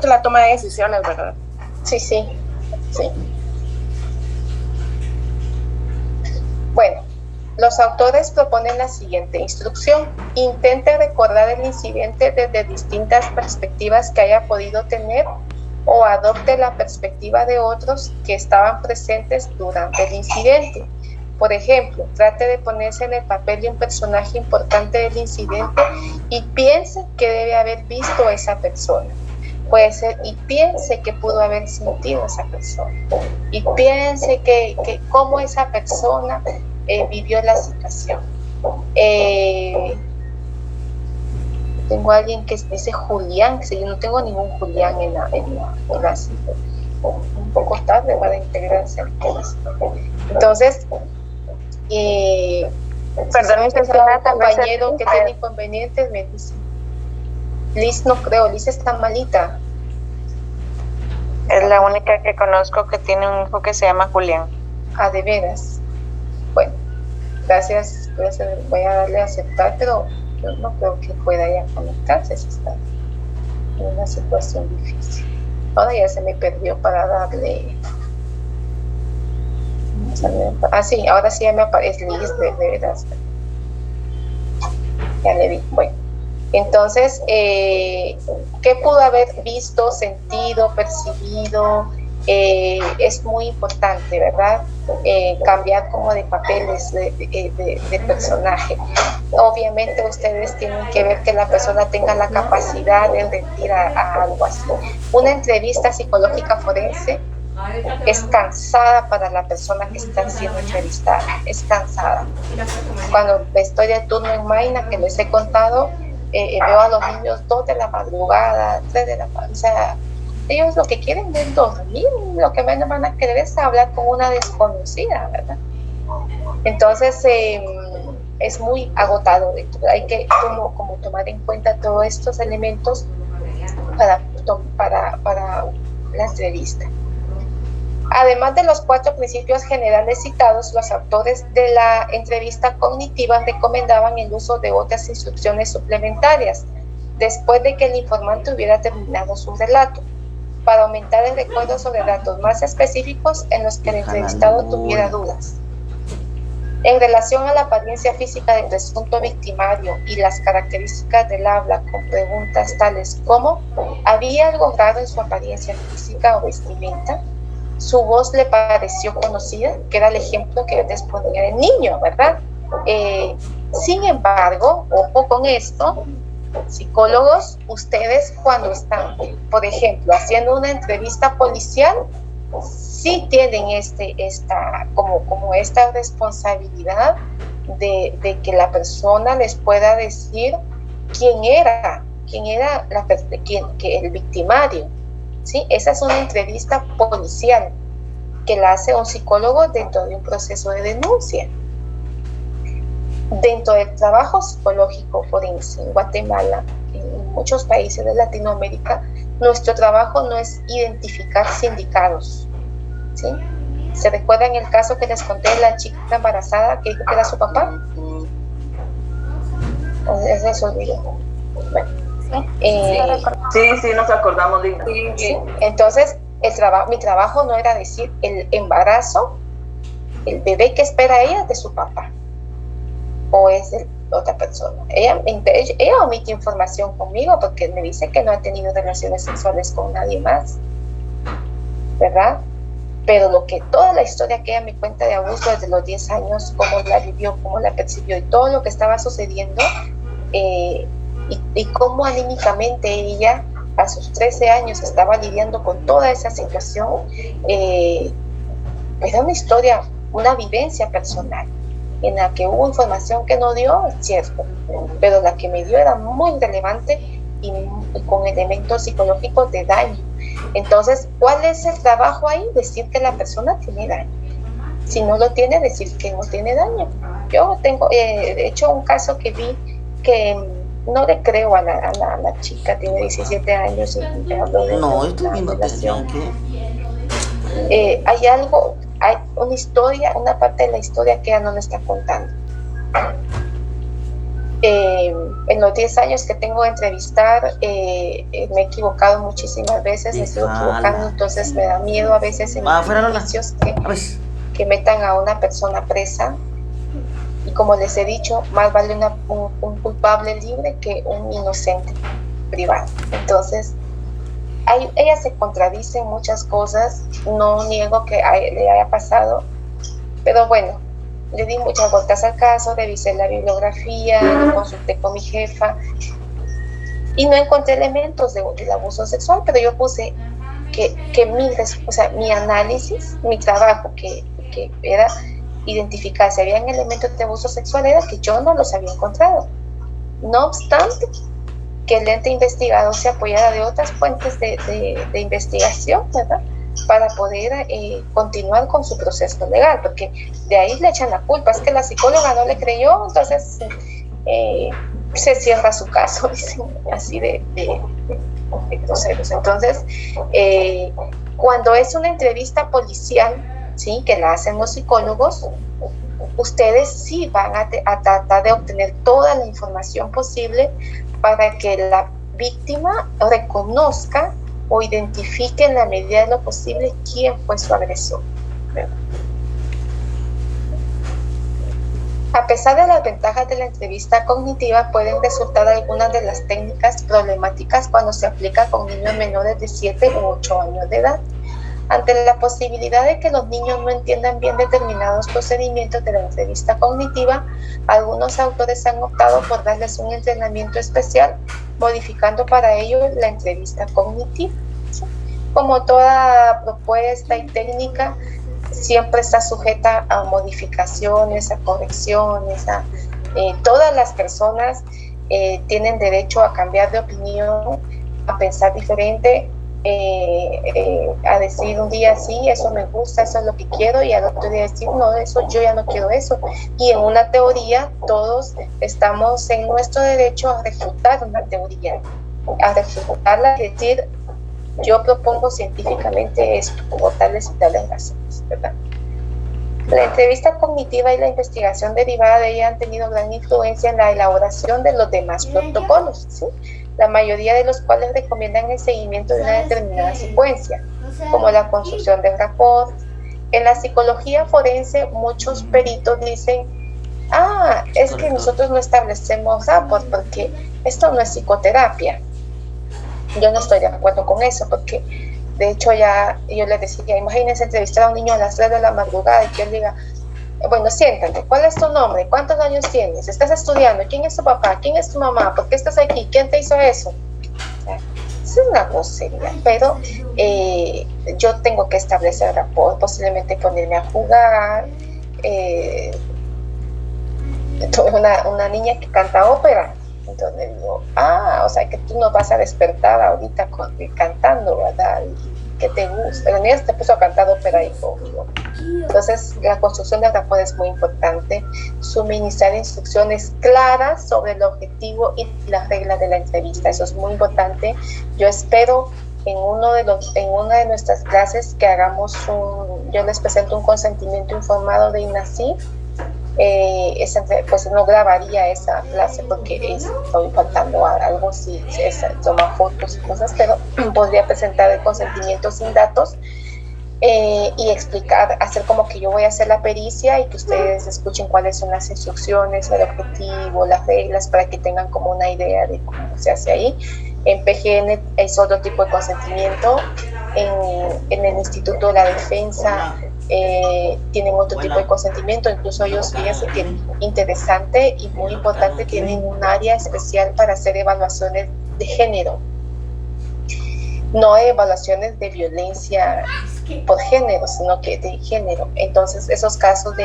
S13: la toma de decisiones, ¿verdad?
S6: Sí. Bueno, los autores proponen la siguiente instrucción: intente recordar el incidente desde distintas perspectivas que haya podido tener, o adopte la perspectiva de otros que estaban presentes durante el incidente. Por ejemplo, trate de ponerse en el papel de un personaje importante del incidente y piense que debe haber visto a esa persona. Puede ser, y piense que pudo haber sentido a esa persona. Y piense que cómo esa persona vivió la situación. Tengo a alguien que dice Julián, que yo no tengo ningún Julián en la cita. Un poco tarde para integrarse al clase. Entonces,
S3: perdón,
S6: si usted sabe un compañero que tiene inconvenientes, me dice. Liz no creo, Liz está malita.
S3: Es la única que conozco que tiene un hijo que se llama Julián.
S6: Ah, de veras. Bueno, gracias, voy a darle a aceptar, pero yo no creo que pueda ya conectarse si está en una situación difícil. Ahora ya se me perdió para darle. Ah, sí, ahora sí ya me aparece Liz, de veras. Ya le vi. Bueno, entonces, ¿qué pudo haber visto, sentido, percibido? Es muy importante, ¿verdad? Cambiar como de papeles de personaje. Obviamente ustedes tienen que ver que la persona tenga la capacidad de rendir a algo así. Una entrevista psicológica forense es cansada para la persona que está siendo entrevistada, es cansada. Cuando estoy de turno en Maina, que les he contado, veo a los niños 2 de la madrugada, 3 de la madrugada, o sea, ellos lo que quieren es dormir, lo que menos van a querer es hablar con una desconocida, ¿verdad? Entonces, es muy agotador. Hay que como tomar en cuenta todos estos elementos para la entrevista. Además de los 4 principios generales citados, los autores de la entrevista cognitiva recomendaban el uso de otras instrucciones suplementarias después de que el informante hubiera terminado su relato, para aumentar el recuerdo sobre datos más específicos en los que el entrevistado tuviera dudas. En relación a la apariencia física del presunto victimario y las características del habla con preguntas tales como ¿había algo raro en su apariencia física o vestimenta? ¿Su voz le pareció conocida? Que era el ejemplo que yo les ponía del niño, ¿verdad? Sin embargo, ojo con esto, psicólogos, ustedes cuando están, por ejemplo, haciendo una entrevista policial, sí tienen esta responsabilidad de que la persona les pueda decir quién era el victimario, ¿sí? Esa es una entrevista policial que la hace un psicólogo dentro de un proceso de denuncia. Dentro del trabajo psicológico forense en Guatemala, en muchos países de Latinoamérica, nuestro trabajo no es identificar sindicados, ¿sí? ¿Se recuerdan el caso que les conté de la chica embarazada que dijo que era su papá? Eso se olvidó. Bueno,
S8: sí, nos acordamos de eso.
S6: Sí. Entonces, mi trabajo no era decir el embarazo, el bebé que espera ella es de su papá o es de otra persona. Ella omite información conmigo porque me dice que no ha tenido relaciones sexuales con nadie más, ¿verdad? Pero toda la historia que ella me cuenta de abuso desde los 10 años, cómo la vivió, cómo la percibió y todo lo que estaba sucediendo, y cómo anímicamente ella a sus 13 años estaba lidiando con toda esa situación, era una historia, una vivencia personal en la que hubo información que no dio, es cierto, pero la que me dio era muy relevante y con elementos psicológicos de daño. Entonces, ¿cuál es el trabajo ahí? Decir que la persona tiene daño. Si no lo tiene, decir que no tiene daño. Yo tengo, de hecho, un caso que vi que no le creo a la chica, tiene 17 años y hablo de
S14: estoy viendo atención.
S6: Hay una historia, una parte de la historia que ella no me está contando. En los 10 años que tengo de entrevistar, me he equivocado muchísimas veces, me estoy equivocando, entonces me da miedo a veces en los juicios que metan a una persona presa. Y como les he dicho, más vale un culpable libre que un inocente privado. Entonces, ella se contradice en muchas cosas, no niego que le haya pasado, pero bueno, le di muchas vueltas al caso, revisé la bibliografía, lo consulté con mi jefa y no encontré elementos del abuso sexual, pero yo puse que mi análisis, mi trabajo que era identificar si habían elementos de abuso sexual, era que yo no los había encontrado. No obstante, que el ente investigador se apoyara de otras fuentes de investigación, ¿verdad?, para poder continuar con su proceso legal, porque de ahí le echan la culpa, es que la psicóloga no le creyó, entonces se cierra su caso, dicen, así de groseros. Entonces, cuando es una entrevista policial, ¿sí?, que la hacen los psicólogos, ustedes sí van a tratar de obtener toda la información posible para que la víctima reconozca o identifique en la medida de lo posible quién fue su agresor. A pesar de las ventajas de la entrevista cognitiva, pueden resultar algunas de las técnicas problemáticas cuando se aplica con niños menores de 7 u 8 años de edad. Ante la posibilidad de que los niños no entiendan bien determinados procedimientos de la entrevista cognitiva, algunos autores han optado por darles un entrenamiento especial, modificando para ello la entrevista cognitiva. Como toda propuesta y técnica, siempre está sujeta a modificaciones, a correcciones, todas las personas tienen derecho a cambiar de opinión, a pensar diferente, a decir un día sí, eso me gusta, eso es lo que quiero, y al otro día decir no, eso yo ya no quiero eso. Y en una teoría todos estamos en nuestro derecho a refutar una teoría, a refutarla y decir yo propongo científicamente esto por tales y tales razones, ¿verdad? La entrevista cognitiva y la investigación derivada de ella han tenido gran influencia en la elaboración de los demás protocolos, ¿sí?, la mayoría de los cuales recomiendan el seguimiento de una determinada secuencia, como la construcción del rapport. En la psicología forense, muchos peritos dicen, es que nosotros no establecemos rapport porque esto no es psicoterapia. Yo no estoy de acuerdo con eso, porque de hecho ya yo les decía, imagínense entrevistar a un niño a las 3 de la madrugada y que él diga, bueno, siéntate, ¿cuál es tu nombre? ¿Cuántos años tienes? ¿Estás estudiando? ¿Quién es tu papá? ¿Quién es tu mamá? ¿Por qué estás aquí? ¿Quién te hizo eso? Es una grosería, pero yo tengo que establecer rapport, posiblemente ponerme a jugar. Una niña que canta ópera, entonces digo, o sea que tú no vas a despertar ahorita cantando, ¿verdad? ¿Qué te gusta? La niña se puso a cantar ópera y conmigo. Entonces, la construcción del rapport es muy importante. Suministrar instrucciones claras sobre el objetivo y las reglas de la entrevista. Eso es muy importante. Yo espero en una de nuestras clases que yo les presento un consentimiento informado de INASIF. Pues no grabaría esa clase porque estoy faltando algo, si toma fotos y cosas, pero podría presentar el consentimiento sin datos y explicar, hacer como que yo voy a hacer la pericia y que ustedes escuchen cuáles son las instrucciones, el objetivo, las reglas, para que tengan como una idea de cómo se hace ahí. En PGN es otro tipo de consentimiento, en el Instituto de la Defensa tienen otro tipo de consentimiento, incluso ellos, fíjense que interesante y muy importante, tienen un área especial para hacer evaluaciones de género, no evaluaciones de violencia por género, sino que de género. Entonces esos casos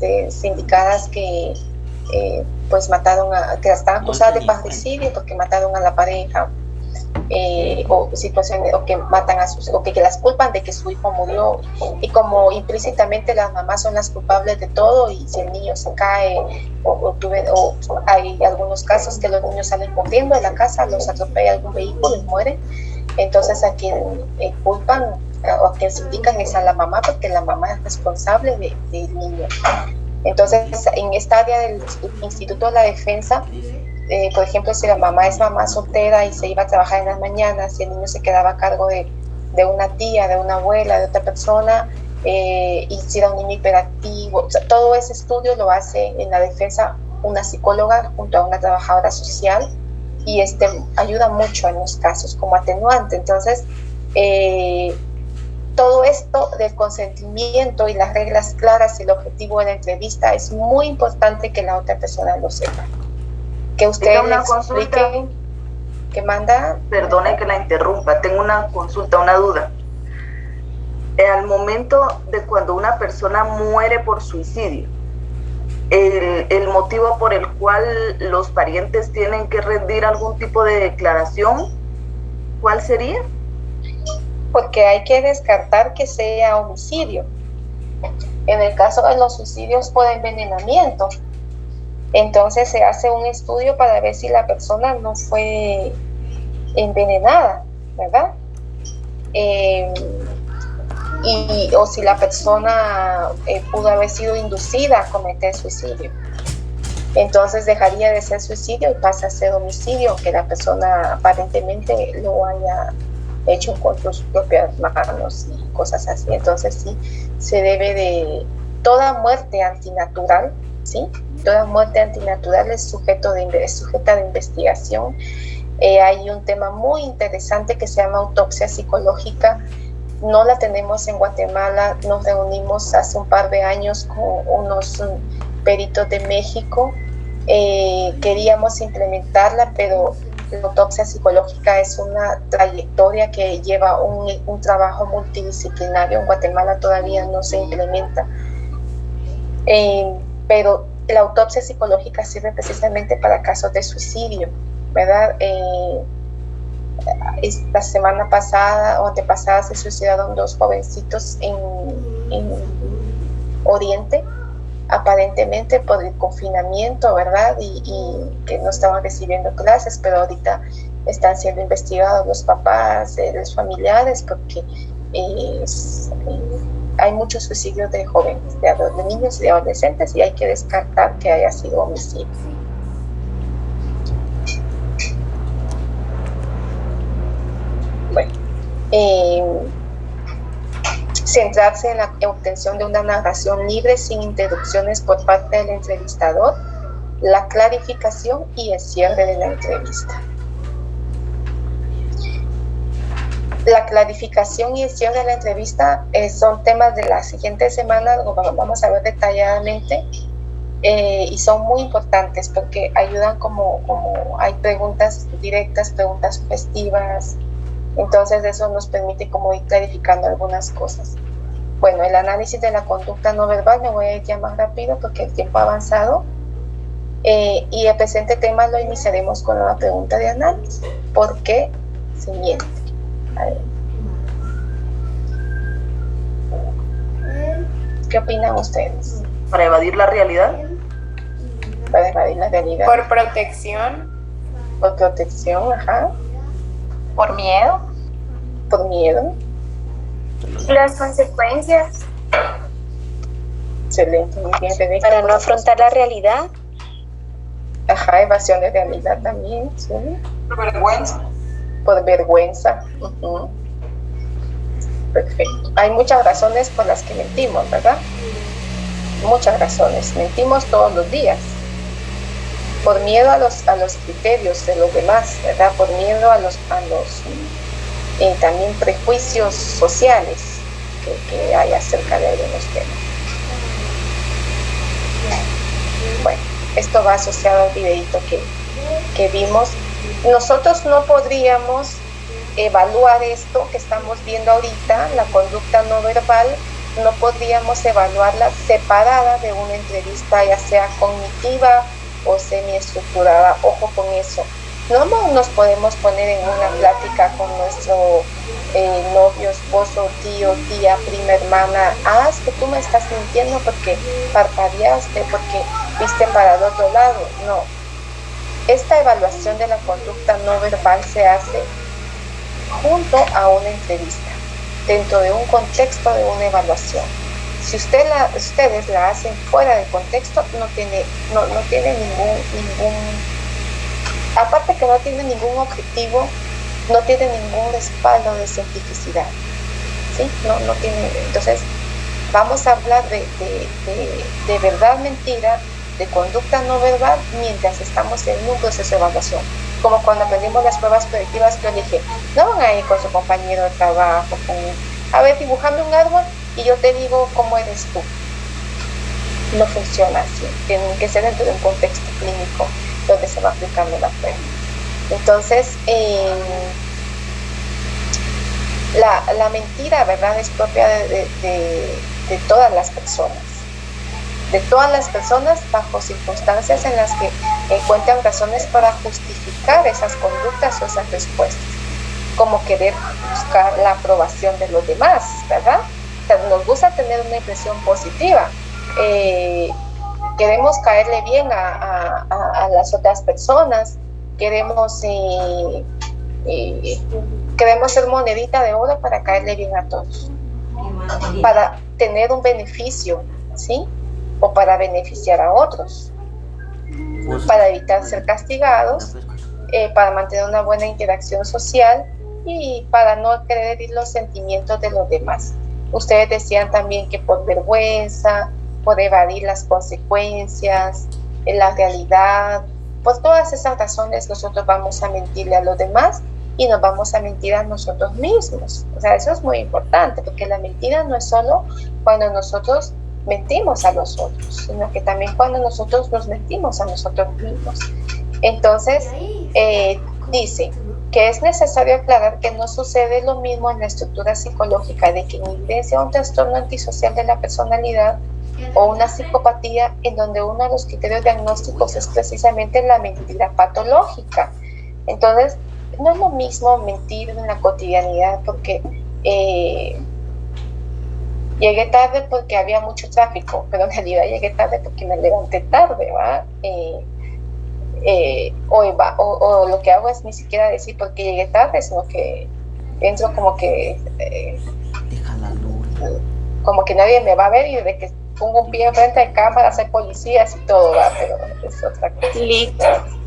S6: de sindicadas que pues mataron que estaban acusadas de parricidio porque mataron a la pareja, o situaciones, o que matan o que las culpan de que su hijo murió, y como implícitamente las mamás son las culpables de todo, y si el niño se cae o hay algunos casos que los niños salen corriendo de la casa, los atropella algún vehículo y mueren, entonces a quien culpan o a quien se indican es a la mamá, porque la mamá es responsable del niño. Entonces en esta área del Instituto de la Defensa, por ejemplo, si la mamá es mamá soltera y se iba a trabajar en las mañanas y el niño se quedaba a cargo de una tía, de una abuela, de otra persona, y si era un niño hiperactivo, o sea, todo ese estudio lo hace en la defensa una psicóloga junto a una trabajadora social, y ayuda mucho en los casos como atenuante. Entonces, todo esto del consentimiento y las reglas claras y el objetivo de la entrevista es muy importante que la otra persona lo sepa. Que usted le explique, que manda.
S8: Perdone que la interrumpa, tengo una consulta, una duda. Al momento de cuando una persona muere por suicidio, el motivo por el cual los parientes tienen que rendir algún tipo de declaración, ¿cuál sería?
S6: Porque hay que descartar que sea homicidio. En el caso de los suicidios por envenenamiento, entonces se hace un estudio para ver si la persona no fue envenenada, ¿verdad? O si la persona pudo haber sido inducida a cometer suicidio. Entonces dejaría de ser suicidio y pasa a ser homicidio, aunque la persona aparentemente lo haya hecho con sus propias manos y cosas así. Entonces sí, se debe de... Toda muerte antinatural, ¿sí? Toda muerte antinatural es sujeta de investigación. Hay un tema muy interesante que se llama autopsia psicológica. No la tenemos en Guatemala. Nos reunimos hace un par de años con unos peritos de México. Queríamos implementarla, pero la autopsia psicológica es una trayectoria que lleva un trabajo multidisciplinario. En Guatemala todavía no se implementa. Pero la autopsia psicológica sirve precisamente para casos de suicidio, ¿verdad? Esta semana pasada o antepasada se suicidaron 2 jovencitos en Oriente, aparentemente por el confinamiento, ¿verdad? Y que no estaban recibiendo clases, pero ahorita están siendo investigados los papás, los familiares, porque hay muchos suicidios de jóvenes, de niños y de adolescentes, y hay que descartar que haya sido homicidio. Bueno, centrarse en la obtención de una narración libre sin interrupciones por parte del entrevistador, la clarificación y el cierre de la entrevista. La clarificación y el cierre de la entrevista son temas de la siguiente semana, lo vamos a ver detalladamente, y son muy importantes porque ayudan como hay preguntas directas, preguntas sugestivas. Entonces eso nos permite como ir clarificando algunas cosas. Bueno, el análisis de la conducta no verbal, me voy a ir ya más rápido porque el tiempo ha avanzado. Y el presente tema lo iniciaremos con una pregunta de análisis. ¿Por qué se miente? ¿Qué opinan ustedes?
S8: ¿Para evadir la realidad?
S6: Para evadir la realidad.
S13: Por protección.
S6: Por protección, ajá.
S10: Por miedo.
S6: Por miedo.
S11: Las consecuencias.
S6: Excelente, muy bien, Rebeca.
S3: Para no afrontar la realidad.
S6: Ajá, evasión de realidad también, sí.
S8: Por vergüenza.
S6: Por vergüenza. Uh-huh. Perfecto. Hay muchas razones por las que mentimos, ¿verdad? Muchas razones. Mentimos todos los días. Por miedo a los criterios de los demás, ¿verdad? Por miedo a los también prejuicios sociales que hay acerca de algunos temas. Bueno, esto va asociado al videito que vimos. Nosotros no podríamos evaluar esto que estamos viendo ahorita, la conducta no verbal, no podríamos evaluarla separada de una entrevista, ya sea cognitiva o semiestructurada. Ojo con eso. No nos podemos poner en una plática con nuestro novio, esposo, tío, tía, prima, hermana. Es que tú me estás mintiendo porque parpadeaste, porque viste para el otro lado. No. Esta evaluación de la conducta no verbal se hace junto a una entrevista, dentro de un contexto de una evaluación. Si ustedes la hacen fuera de contexto, no tiene ningún aparte que no tiene ningún objetivo, no tiene ningún respaldo de cientificidad, ¿sí? No tiene. Entonces vamos a hablar de verdad, mentira, de conducta no verbal mientras estamos en un proceso de evaluación. Como cuando aprendimos las pruebas predictivas, que yo dije, no van a ir con su compañero de trabajo, a ver, dibújame un árbol y yo te digo cómo eres tú. No funciona así, tienen que ser dentro de un contexto clínico donde se va aplicando la prueba. Entonces, la mentira, ¿verdad?, es propia de todas las personas. De todas las personas bajo circunstancias en las que encuentran razones para justificar esas conductas o esas respuestas, como querer buscar la aprobación de los demás, ¿verdad? O sea, nos gusta tener una impresión positiva, queremos caerle bien a las otras personas, queremos ser monedita de oro para caerle bien a todos, para tener un beneficio, ¿sí? O para beneficiar a otros, para evitar ser castigados, para mantener una buena interacción social y para no querer herir los sentimientos de los demás. Ustedes decían también que por vergüenza, por evadir las consecuencias, en la realidad, por todas esas razones nosotros vamos a mentirle a los demás y nos vamos a mentir a nosotros mismos. O sea, eso es muy importante, porque la mentira no es solo cuando nosotros mentimos a los otros, sino que también cuando nosotros nos mentimos a nosotros mismos. Entonces, dice que es necesario aclarar que no sucede lo mismo en la estructura psicológica de que evidencia un trastorno antisocial de la personalidad o una psicopatía, en donde uno de los criterios diagnósticos es precisamente la mentira patológica. Entonces, no es lo mismo mentir en la cotidianidad porque llegué tarde porque había mucho tráfico, pero en realidad llegué tarde porque me levanté tarde, ¿va? O lo que hago es ni siquiera decir por qué llegué tarde, sino que entro como que nadie me va a ver y de que pongo un pie enfrente de cámaras, hay policías y todo, ¿va? Pero es otra cosa.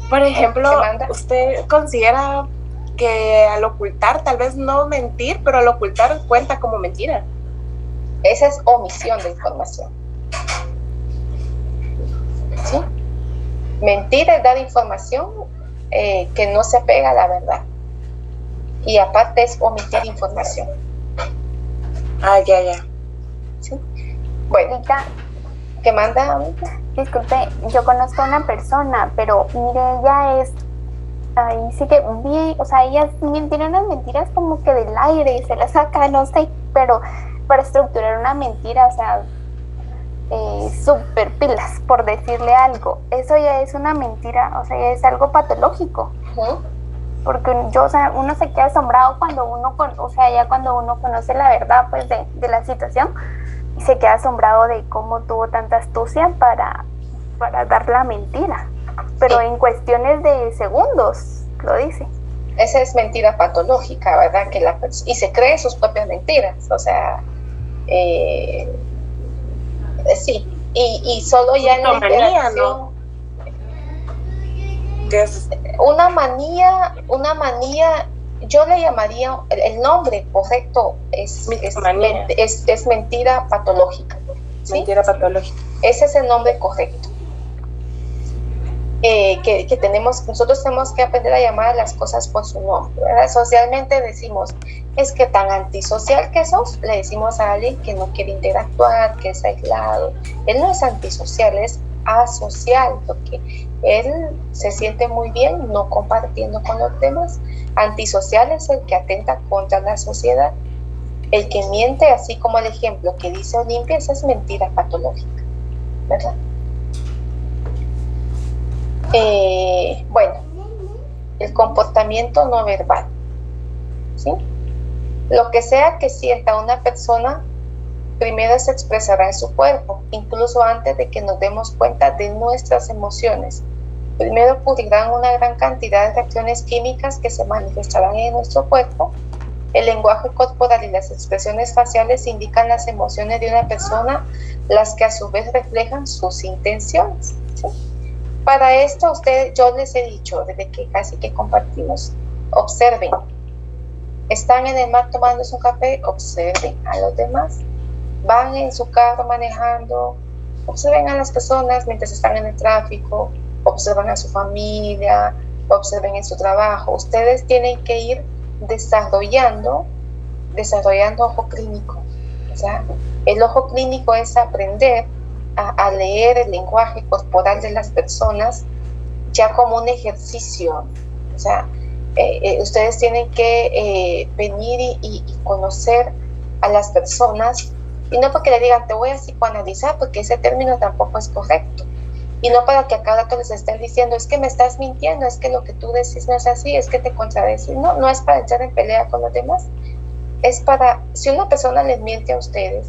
S13: Por ejemplo, ¿usted considera que al ocultar, tal vez no mentir, pero al ocultar cuenta como mentira?
S6: Esa es omisión de información. ¿Sí? Mentir es dar información que no se apega a la verdad. Y aparte es omitir información.
S13: Ya.
S6: ¿Sí? Bueno, ¿qué manda, amiga?
S14: Disculpe, yo conozco a una persona, pero mire, ella es, ahí sí que bien, o sea, ella tiene unas mentiras como que del aire y se las saca, no sé, pero para estructurar una mentira, o sea, súper pilas, por decirle algo, eso ya es una mentira, o sea, ya es algo patológico. Porque o sea, uno se queda asombrado cuando uno, ya cuando uno conoce la verdad, pues, de la situación, y se queda asombrado de cómo tuvo tanta astucia para dar la mentira, pero sí, en cuestiones de segundos, lo dice.
S6: Esa es mentira patológica, ¿verdad? Y se cree sus propias mentiras, o sea, sí, y solo ya en la interacción, una manía, yo le llamaría, el nombre correcto es mentira patológica. ¿Sí?
S13: Mentira patológica.
S6: Ese es el nombre correcto. Nosotros tenemos que aprender a llamar a las cosas por su nombre, ¿verdad? Socialmente decimos, es que tan antisocial que sos, le decimos a alguien que no quiere interactuar, que es aislado. Él no es antisocial, es asocial, porque él se siente muy bien no compartiendo con los demás. Antisocial es el que atenta contra la sociedad. El que miente, así como el ejemplo que dice Olimpia, esa es mentira patológica, ¿verdad? Bueno, el comportamiento no verbal, ¿sí? Lo que sea que sienta una persona, primero se expresará en su cuerpo, incluso antes de que nos demos cuenta de nuestras emociones. Primero ocurrirán una gran cantidad de reacciones químicas que se manifestarán en nuestro cuerpo. El lenguaje corporal y las expresiones faciales indican las emociones de una persona, las que a su vez reflejan sus intenciones, ¿sí? Para esto, yo les he dicho, desde que casi que compartimos, observen. Están en el mar tomándose un café, observen a los demás. Van en su carro manejando, observen a las personas mientras están en el tráfico, observen a su familia, observen en su trabajo. Ustedes tienen que ir desarrollando desarrollando ojo clínico. O sea, el ojo clínico es aprender a leer el lenguaje corporal de las personas ya como un ejercicio. O sea, ustedes tienen que venir y conocer a las personas, y no porque le digan te voy a psicoanalizar, porque ese término tampoco es correcto, y no para que a cada rato les estén diciendo es que me estás mintiendo, es que lo que tú decís no es así, es que te contradices. No es para entrar en pelea con los demás, es para, si una persona les miente a ustedes,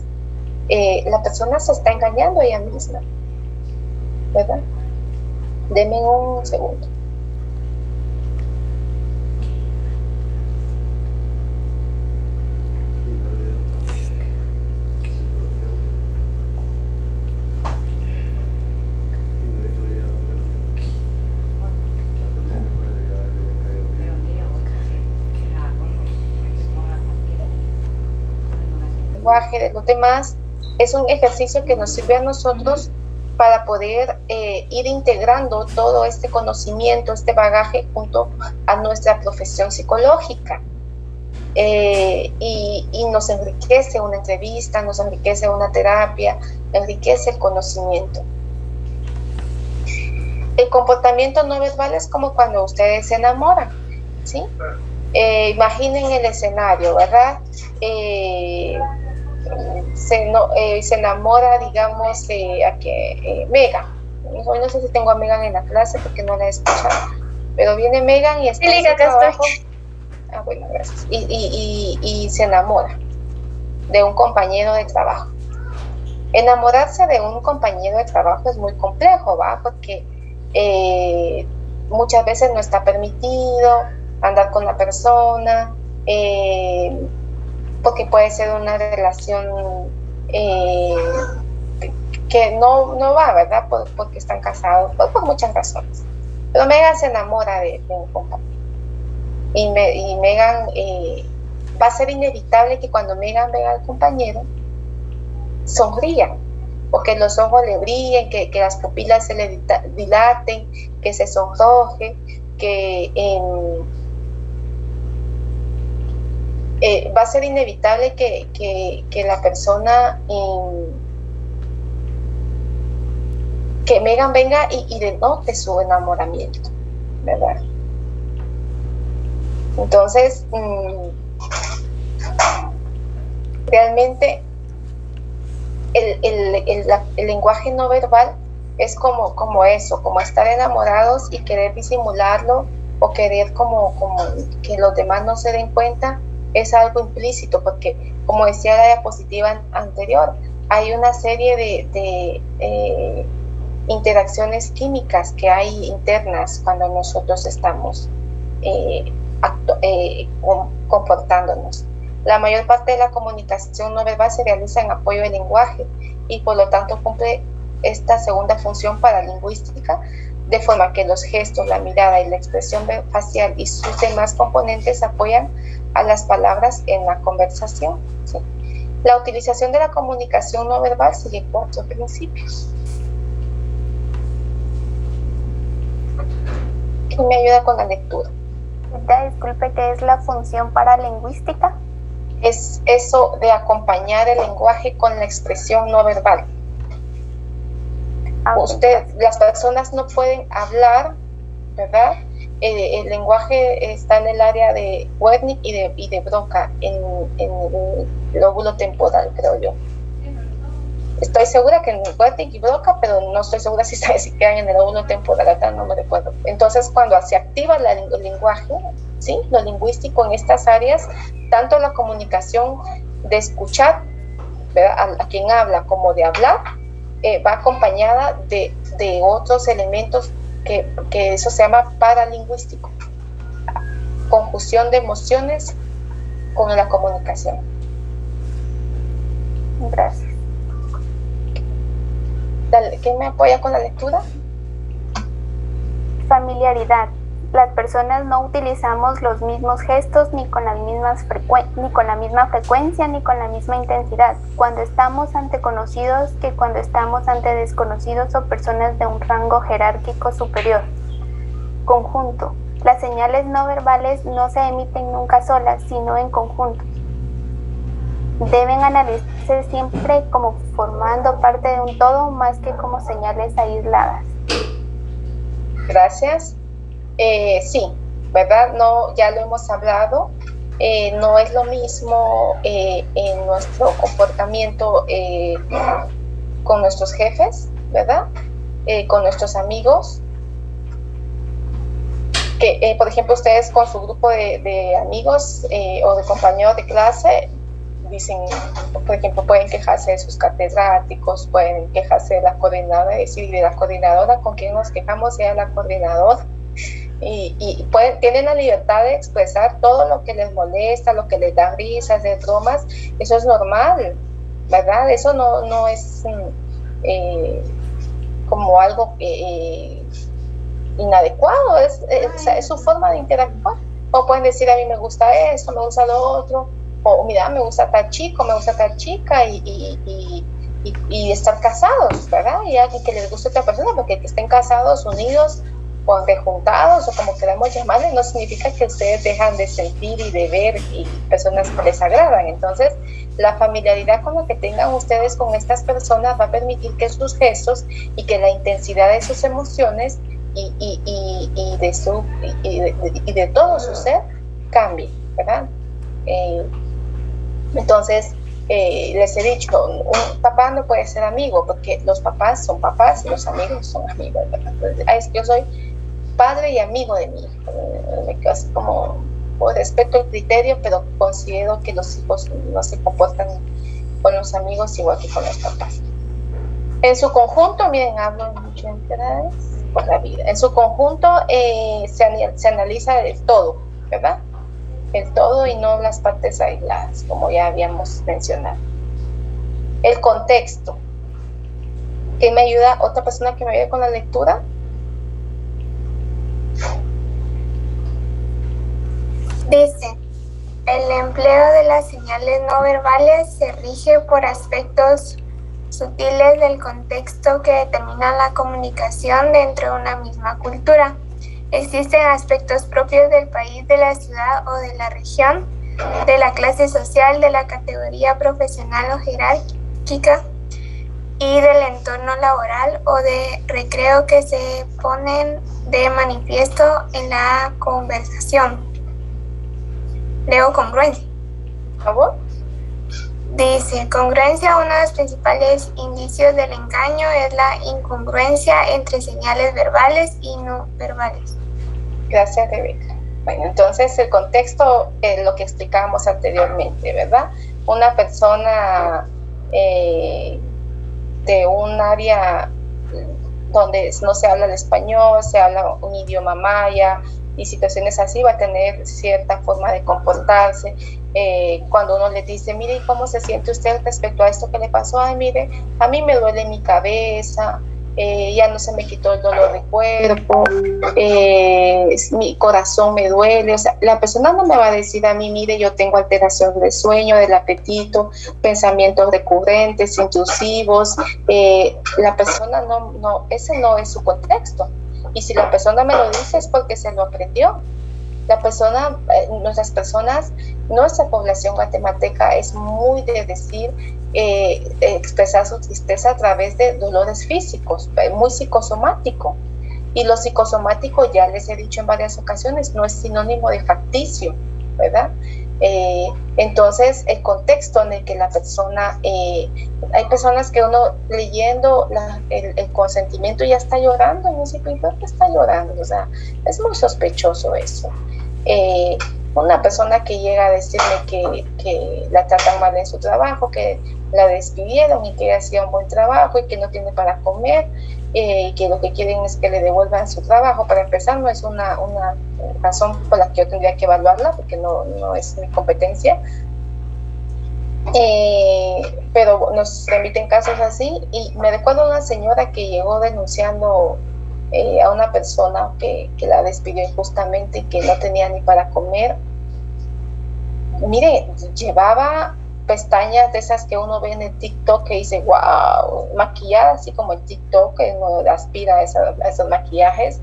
S6: la persona se está engañando a ella misma, ¿verdad? Denme un segundo. Lenguaje de los demás es un ejercicio que nos sirve a nosotros para poder ir integrando todo este conocimiento, este bagaje junto a nuestra profesión psicológica, y nos enriquece una entrevista, nos enriquece una terapia, enriquece el conocimiento. El comportamiento no verbal es como cuando ustedes se enamoran, ¿sí? Imaginen el escenario, ¿verdad? Se enamora, digamos, Megan. Hoy no sé si tengo a Megan en la clase porque no la he escuchado, pero viene Megan y está en su trabajo. Bueno, gracias. Y se enamora de un compañero de trabajo. Enamorarse de un compañero de trabajo es muy complejo, ¿va? Porque muchas veces no está permitido andar con la persona, porque puede ser una relación que no va, ¿verdad? Porque están casados, por muchas razones. Pero Megan se enamora de un compañero. Y Megan, va a ser inevitable que cuando Megan vea al compañero, sonría, porque los ojos le brillen, que las pupilas se le dilaten, que se sonroje, que va a ser inevitable que la persona, que Megan venga y denote su enamoramiento, ¿verdad? Entonces, realmente el lenguaje no verbal es como eso, como estar enamorados y querer disimularlo o querer como que los demás no se den cuenta. Es algo implícito, porque como decía la diapositiva anterior, hay una serie de interacciones químicas que hay internas cuando nosotros estamos comportándonos. La mayor parte de la comunicación no verbal se realiza en apoyo del lenguaje y por lo tanto cumple esta segunda función paralingüística, de forma que los gestos, la mirada y la expresión facial y sus demás componentes apoyan a las palabras en la conversación, ¿sí? La utilización de la comunicación no verbal sigue 4 principios. ¿Quién me ayuda con la lectura?
S14: Disculpe, ¿qué es la función paralingüística?
S6: Es eso de acompañar el lenguaje con la expresión no verbal. Las personas no pueden hablar, ¿verdad? El lenguaje está en el área de Wernicke y de Broca, en el lóbulo temporal, creo yo. Estoy segura que en Wernicke y Broca, pero no estoy segura si quedan en el lóbulo temporal, ¿verdad? No me recuerdo. Entonces, cuando se activa el lenguaje, ¿sí? Lo lingüístico en estas áreas, tanto la comunicación de escuchar, ¿verdad? A quien habla, como de hablar, va acompañada de otros elementos que eso se llama paralingüístico. Conjunción de emociones con la comunicación.
S14: Gracias.
S6: ¿Quién me apoya con la lectura?
S14: Familiaridad. Las personas no utilizamos los mismos gestos ni con la misma frecuencia ni con la misma intensidad cuando estamos ante conocidos que cuando estamos ante desconocidos o personas de un rango jerárquico superior. Conjunto. Las señales no verbales no se emiten nunca solas, sino en conjunto. deben analizarse siempre como formando parte de un todo más que como señales aisladas.
S6: Gracias. Sí, ¿verdad? No, ya lo hemos hablado. No es lo mismo en nuestro comportamiento con nuestros jefes, ¿verdad? Con nuestros amigos. Que, por ejemplo, ustedes con su grupo de amigos o de compañeros de clase dicen, por ejemplo, pueden quejarse de sus catedráticos, pueden quejarse de la coordinadora, decir, de la coordinadora, con quien nos quejamos sea la coordinadora. Y tienen la libertad de expresar todo lo que les molesta, lo que les da risas, de bromas. Eso es normal, ¿verdad? Eso no es como algo inadecuado, es su forma de interactuar. O pueden decir, a mí me gusta esto, me gusta lo otro, o mira, me gusta tal chico, me gusta tal chica, y estar casados, ¿verdad? Y alguien que les guste a otra persona, porque que estén casados, unidos, o rejuntados, o como queramos llamarle, no significa que ustedes dejan de sentir y de ver y personas que les agradan. Entonces, la familiaridad con la que tengan ustedes con estas personas va a permitir que sus gestos y que la intensidad de sus emociones y de todo su ser cambie, ¿verdad? Entonces, les he dicho, un papá no puede ser amigo, porque los papás son papás y los amigos son amigos, ¿verdad? Entonces, yo soy padre y amigo de mi hijo, me quedo así como, respeto el criterio, pero considero que los hijos no se comportan con los amigos igual que con los papás. En su conjunto, miren, hablo mucho en entidades por la vida. En su conjunto se analiza el todo, ¿verdad? El todo y no las partes aisladas, como ya habíamos mencionado. El contexto. ¿Quién me ayuda? ¿Otra persona que me ayude con la lectura?
S11: Dice, el empleo de las señales no verbales se rige por aspectos sutiles del contexto que determinan la comunicación dentro de una misma cultura. Existen aspectos propios del país, de la ciudad o de la región, de la clase social, de la categoría profesional o jerárquica y del entorno laboral o de recreo que se ponen de manifiesto en la conversación. Leo congruencia.
S6: ¿Por favor?
S11: Dice, congruencia, uno de los principales indicios del engaño es la incongruencia entre señales verbales y no verbales.
S6: Gracias, Rebeca. Bueno, entonces el contexto es lo que explicábamos anteriormente, ¿verdad? Una persona de un área donde no se habla el español, se habla un idioma maya y situaciones así, va a tener cierta forma de comportarse. Cuando uno le dice, mire, ¿cómo se siente usted respecto a esto que le pasó? Ay, mire, a mí me duele mi cabeza, ya no se me quitó el dolor de cuerpo, mi corazón me duele. O sea, la persona no me va a decir a mí, mire, yo tengo alteración del sueño, del apetito, pensamientos recurrentes, intrusivos. La persona no, ese no es su contexto. Y si la persona me lo dice es porque se lo aprendió. La persona, nuestra población guatemalteca es muy de decir, expresar su tristeza a través de dolores físicos, muy psicosomático. Y lo psicosomático, ya les he dicho en varias ocasiones, no es sinónimo de facticio, ¿verdad? Entonces, el contexto en el que la persona, hay personas que uno leyendo el consentimiento ya está llorando, y uno dice, ¿por qué está llorando? O sea, es muy sospechoso eso. Una persona que llega a decirme que la tratan mal en su trabajo, que la despidieron y que hacía un buen trabajo y que no tiene para comer, y que lo que quieren es que le devuelvan su trabajo. Para empezar, no es una razón por la que yo tendría que evaluarla, porque no es mi competencia, pero nos remiten casos así. Y me recuerdo una señora que llegó denunciando a una persona que la despidió injustamente y que no tenía ni para comer. Mire, llevaba pestañas de esas que uno ve en el TikTok que dice, wow, maquillada así como el TikTok, que uno aspira a esos maquillajes,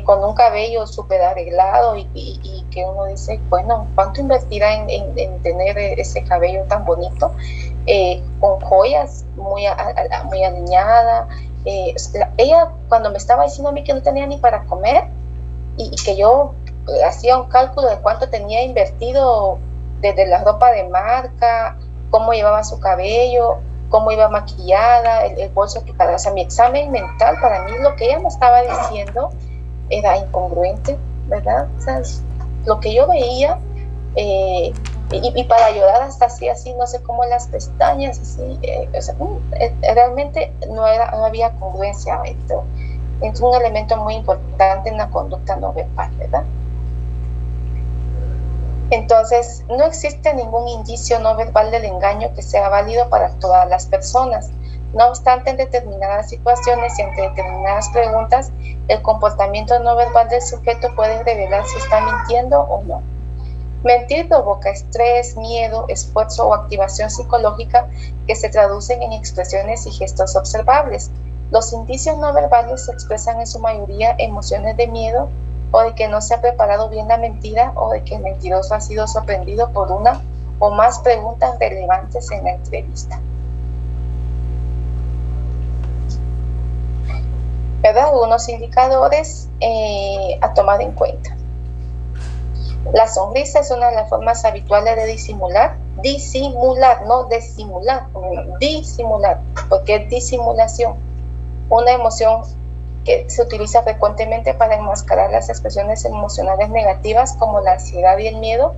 S6: con un cabello súper arreglado y que uno dice, bueno, ¿cuánto invertirá en tener ese cabello tan bonito? Con joyas muy alineada. Ella cuando me estaba diciendo a mí que no tenía ni para comer y que yo hacía un cálculo de cuánto tenía invertido desde la ropa de marca, cómo llevaba su cabello, cómo iba maquillada, el bolso que cargaba. O sea, mi examen mental, para mí lo que ella me estaba diciendo era incongruente, ¿verdad? O sea, lo que yo veía, y para llorar hasta así, no sé cómo las pestañas, así, o sea, realmente no había congruencia. Esto es un elemento muy importante en la conducta no verbal, ¿verdad? Entonces, no existe ningún indicio no verbal del engaño que sea válido para todas las personas. No obstante, en determinadas situaciones y ante determinadas preguntas, el comportamiento no verbal del sujeto puede revelar si está mintiendo o no. Mentir provoca estrés, miedo, esfuerzo o activación psicológica que se traducen en expresiones y gestos observables. Los indicios no verbales expresan en su mayoría emociones de miedo, o de que no se ha preparado bien la mentira, o de que el mentiroso ha sido sorprendido por una o más preguntas relevantes en la entrevista. ¿Verdad? Algunos indicadores a tomar en cuenta. La sonrisa es una de las formas habituales de disimular, no disimular, disimular, porque es disimulación, una emoción que se utiliza frecuentemente para enmascarar las expresiones emocionales negativas como la ansiedad y el miedo.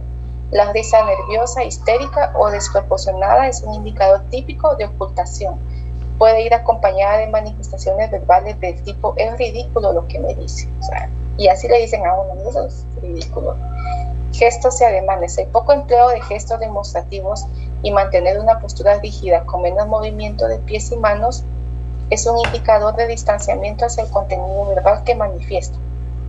S6: La risa nerviosa, histérica o desproporcionada es un indicador típico de ocultación. Puede ir acompañada de manifestaciones verbales del tipo es ridículo lo que me dice, o sea, y así le dicen a uno, eso es ridículo. Gestos y ademanes. El poco empleo de gestos demostrativos y mantener una postura rígida con menos movimiento de pies y manos es un indicador de distanciamiento hacia el contenido verbal que manifiesta.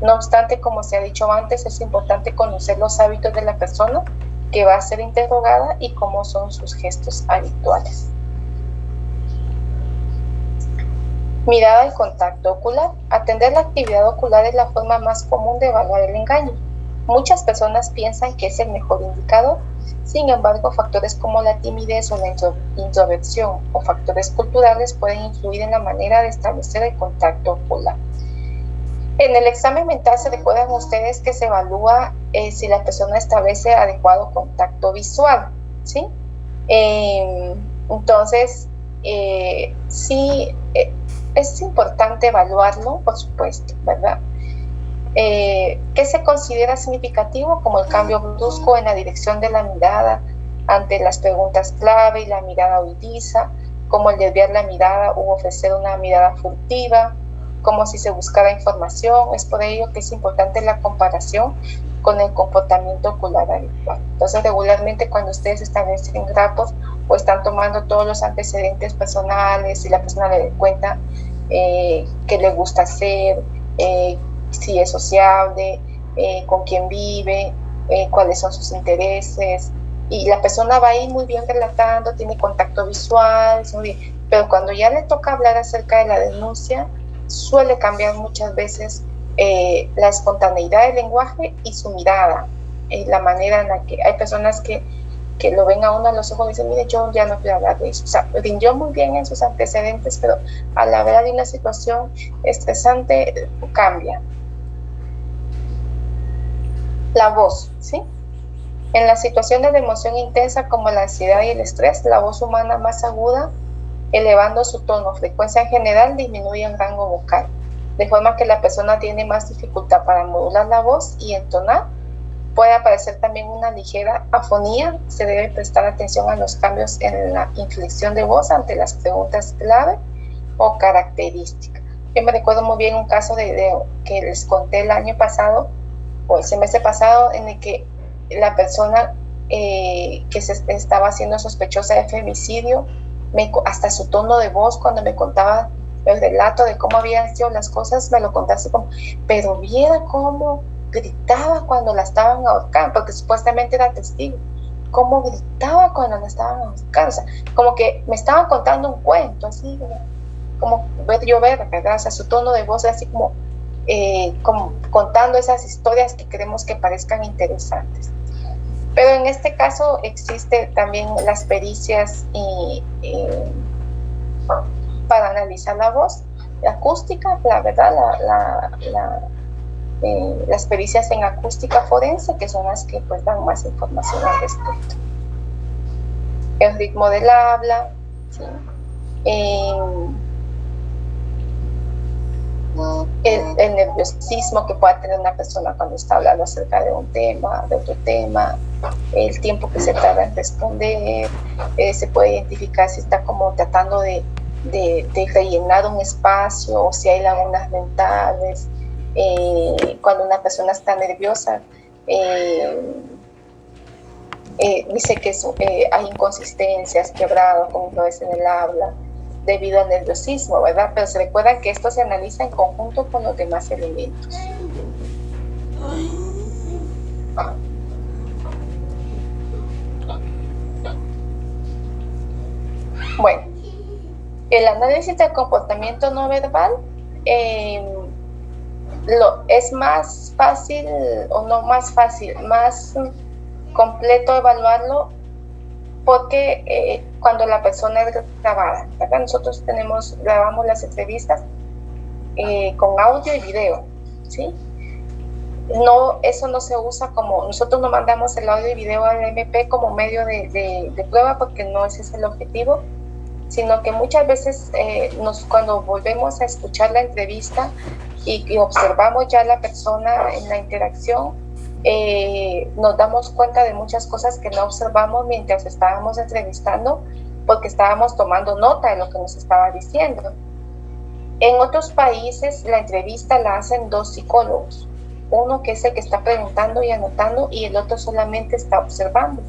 S6: No obstante, como se ha dicho antes, es importante conocer los hábitos de la persona que va a ser interrogada y cómo son sus gestos habituales. Mirada y contacto ocular. Atender la actividad ocular es la forma más común de evaluar el engaño. Muchas personas piensan que es el mejor indicador. Sin embargo, factores como la timidez o la introversión o factores culturales pueden influir en la manera de establecer el contacto ocular. En el examen mental se recuerdan ustedes que se evalúa si la persona establece adecuado contacto visual, ¿sí? Entonces, sí, es importante evaluarlo, por supuesto, ¿verdad? ¿Qué se considera significativo? Como el cambio brusco en la dirección de la mirada ante las preguntas clave y la mirada huidiza, como el desviar la mirada u ofrecer una mirada furtiva, como si se buscara información. Es por ello que es importante la comparación con el comportamiento ocular habitual. Entonces, regularmente cuando ustedes establecen grafos o están tomando todos los antecedentes personales y la persona le cuenta qué le gusta hacer, si es sociable, con quién vive, cuáles son sus intereses, y la persona va ahí muy bien relatando, tiene contacto visual, pero cuando ya le toca hablar acerca de la denuncia, suele cambiar muchas veces la espontaneidad del lenguaje y su mirada, la manera en la que hay personas que lo ven a uno a los ojos y dicen, mire, yo ya no quiero hablar de eso. O sea, rindió muy bien en sus antecedentes, pero al hablar de una situación estresante, cambia. La voz, ¿sí? En las situaciones de emoción intensa como la ansiedad y el estrés, la voz humana más aguda, elevando su tono, frecuencia en general, disminuye el rango vocal, de forma que la persona tiene más dificultad para modular la voz y entonar. Puede aparecer también una ligera afonía. Se debe prestar atención a los cambios en la inflexión de voz ante las preguntas clave o características. Yo me recuerdo muy bien un caso que les conté el año pasado, o el semestre pasado, en el que la persona que se estaba haciendo sospechosa de femicidio, hasta su tono de voz cuando me contaba el relato de cómo habían sido las cosas, me lo contaba así como, pero viera cómo gritaba cuando la estaban ahorcando, porque supuestamente era testigo, cómo gritaba cuando la estaban ahorcando, o sea, como que me estaban contando un cuento, así como ver, ¿verdad? O sea, su tono de voz era así como como contando esas historias que queremos que parezcan interesantes. Pero en este caso existe también las pericias para analizar la voz, la acústica, la verdad, las pericias en acústica forense, que son las que pues dan más información al respecto. El ritmo del habla, ¿sí? El nerviosismo que pueda tener una persona cuando está hablando acerca de un tema, de otro tema, el tiempo que se tarda en responder, se puede identificar si está como tratando de rellenar un espacio o si hay lagunas mentales. Cuando una persona está nerviosa, dice que hay inconsistencias, quebrados, como lo es en el habla, debido al nerviosismo, ¿verdad? Pero se recuerda que esto se analiza en conjunto con los demás elementos. Bueno, el análisis del comportamiento no verbal es más fácil, o no más fácil, más completo evaluarlo porque cuando la persona es grabada, ¿verdad? Nosotros grabamos las entrevistas con audio y video, ¿sí? No, eso no se usa como, nosotros no mandamos el audio y video al MP como medio de prueba porque no ese es el objetivo, sino que muchas veces cuando volvemos a escuchar la entrevista y observamos ya a la persona en la interacción, nos damos cuenta de muchas cosas que no observamos mientras estábamos entrevistando porque estábamos tomando nota de lo que nos estaba diciendo. En otros países la entrevista la hacen 2 psicólogos, uno que es el que está preguntando y anotando y el otro solamente está observando,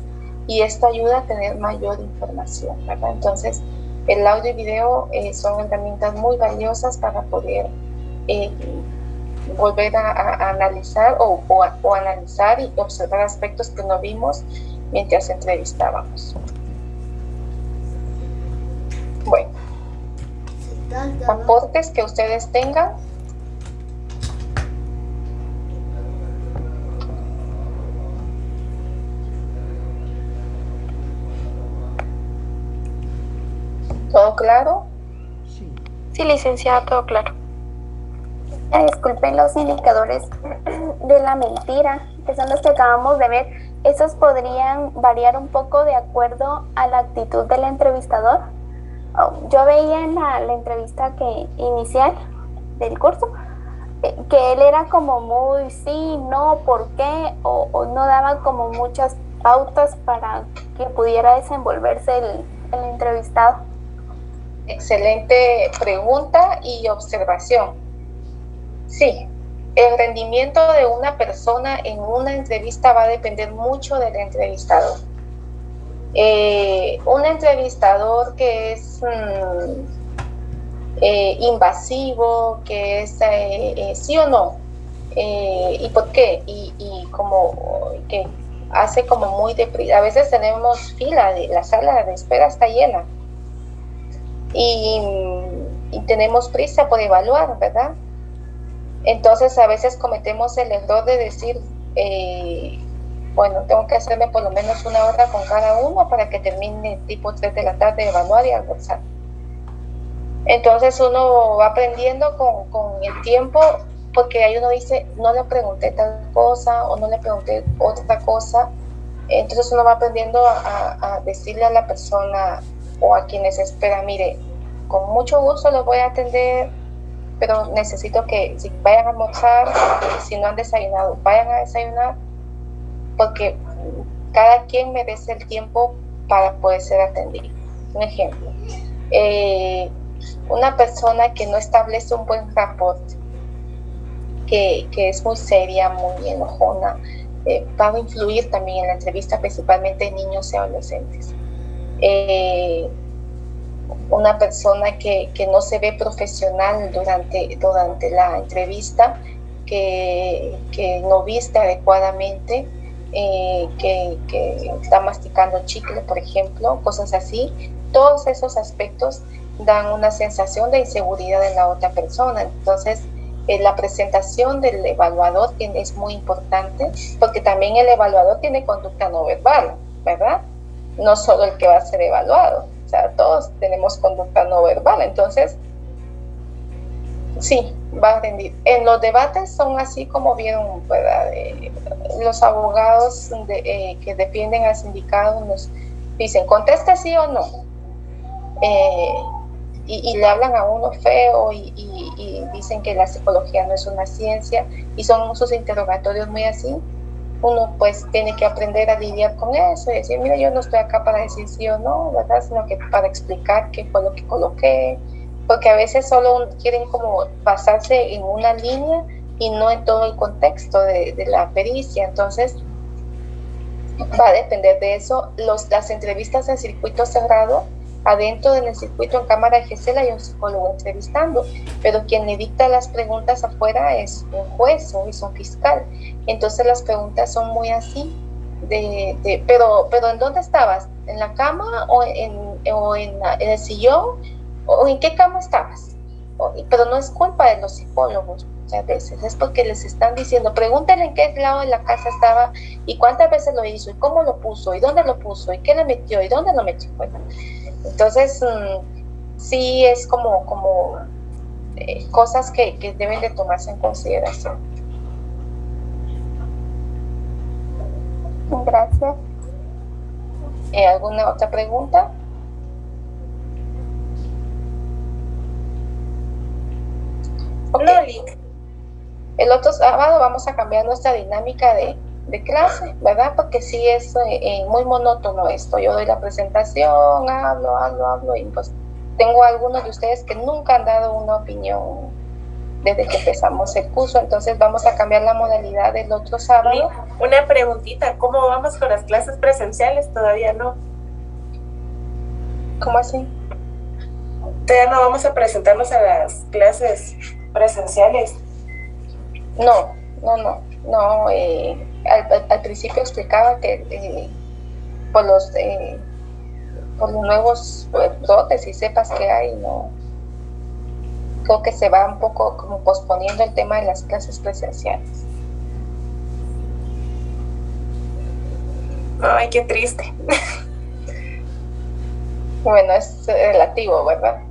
S6: y esto ayuda a tener mayor información, ¿verdad? Entonces el audio y video son herramientas muy valiosas para poder volver a analizar o analizar y observar aspectos que no vimos mientras entrevistábamos. Bueno, aportes que ustedes tengan. ¿Todo claro?
S7: Sí, licenciada, todo claro.
S14: Disculpen, los indicadores de la mentira, que son los que acabamos de ver, ¿esos podrían variar un poco de acuerdo a la actitud del entrevistador? Yo veía en la entrevista inicial del curso que él era como muy sí, no, ¿por qué? O no daba como muchas pautas para que pudiera desenvolverse el entrevistado.
S6: Excelente pregunta y observación. Sí, el rendimiento de una persona en una entrevista va a depender mucho del entrevistador. Un entrevistador que es invasivo, que es sí o no, y por qué, y como que hace como muy deprisa. A veces tenemos fila, la sala de espera está llena y tenemos prisa por evaluar, ¿verdad? Entonces a veces cometemos el error de decir bueno, tengo que hacerme por lo menos 1 hora con cada uno para que termine tipo 3 de la tarde de evaluar y almorzar. Entonces uno va aprendiendo con el tiempo, porque ahí uno dice, no le pregunté tal cosa o no le pregunté otra cosa. Entonces uno va aprendiendo a decirle a la persona o a quienes esperan, mire, con mucho gusto los voy a atender, pero necesito que si vayan a almorzar, si no han desayunado, vayan a desayunar, porque cada quien merece el tiempo para poder ser atendido. Un ejemplo, una persona que no establece un buen rapport, que es muy seria, muy enojona, va a influir también en la entrevista, principalmente en niños y adolescentes. Una persona que no se ve profesional durante la entrevista, que no viste adecuadamente, que está masticando chicle, por ejemplo, cosas así. Todos esos aspectos dan una sensación de inseguridad en la otra persona. Entonces la presentación del evaluador es muy importante, porque también el evaluador tiene conducta no verbal, ¿verdad? No solo el que va a ser evaluado, o sea, todos tenemos conducta no verbal, entonces, sí, va a rendir. En los debates son así como vieron, ¿verdad? Los abogados que defienden al sindicato nos dicen, contesta sí o no, y le hablan a uno feo y dicen que la psicología no es una ciencia, y son sus interrogatorios muy así. Uno pues tiene que aprender a lidiar con eso y decir, mira, yo no estoy acá para decir sí o no, ¿verdad? Sino que para explicar qué fue lo que coloqué, porque a veces solo quieren como basarse en una línea y no en todo el contexto de la pericia. Entonces va a depender de eso. Las entrevistas en circuito cerrado, adentro del circuito en cámara de GESEL hay un psicólogo entrevistando, pero quien le dicta las preguntas afuera es un juez o es un fiscal. Entonces las preguntas son muy así, pero ¿en dónde estabas? ¿En la cama o en el sillón? ¿O en qué cama estabas? Pero no es culpa de los psicólogos muchas veces, es porque les están diciendo, pregúntenle en qué lado de la casa estaba y cuántas veces lo hizo y cómo lo puso y dónde lo puso y qué le metió y dónde lo metió. Bueno, entonces sí es como cosas que deben de tomarse en consideración.
S14: Gracias.
S6: ¿Alguna otra pregunta? Okay. El otro sábado vamos a cambiar nuestra dinámica de clase, ¿verdad? Porque sí es muy monótono esto. Yo doy la presentación, hablo y pues tengo algunos de ustedes que nunca han dado una opinión desde que empezamos el curso, entonces vamos a cambiar la modalidad del otro sábado.
S13: Una preguntita, ¿cómo vamos con las clases presenciales? Todavía no.
S6: ¿Cómo así?
S13: Todavía no vamos a presentarnos a las clases presenciales.
S6: No. Al principio explicaba que por los nuevos brotes y cepas que hay, no creo que se va un poco como posponiendo el tema de las clases presenciales.
S13: Ay, qué triste.
S6: Bueno, es relativo, ¿verdad?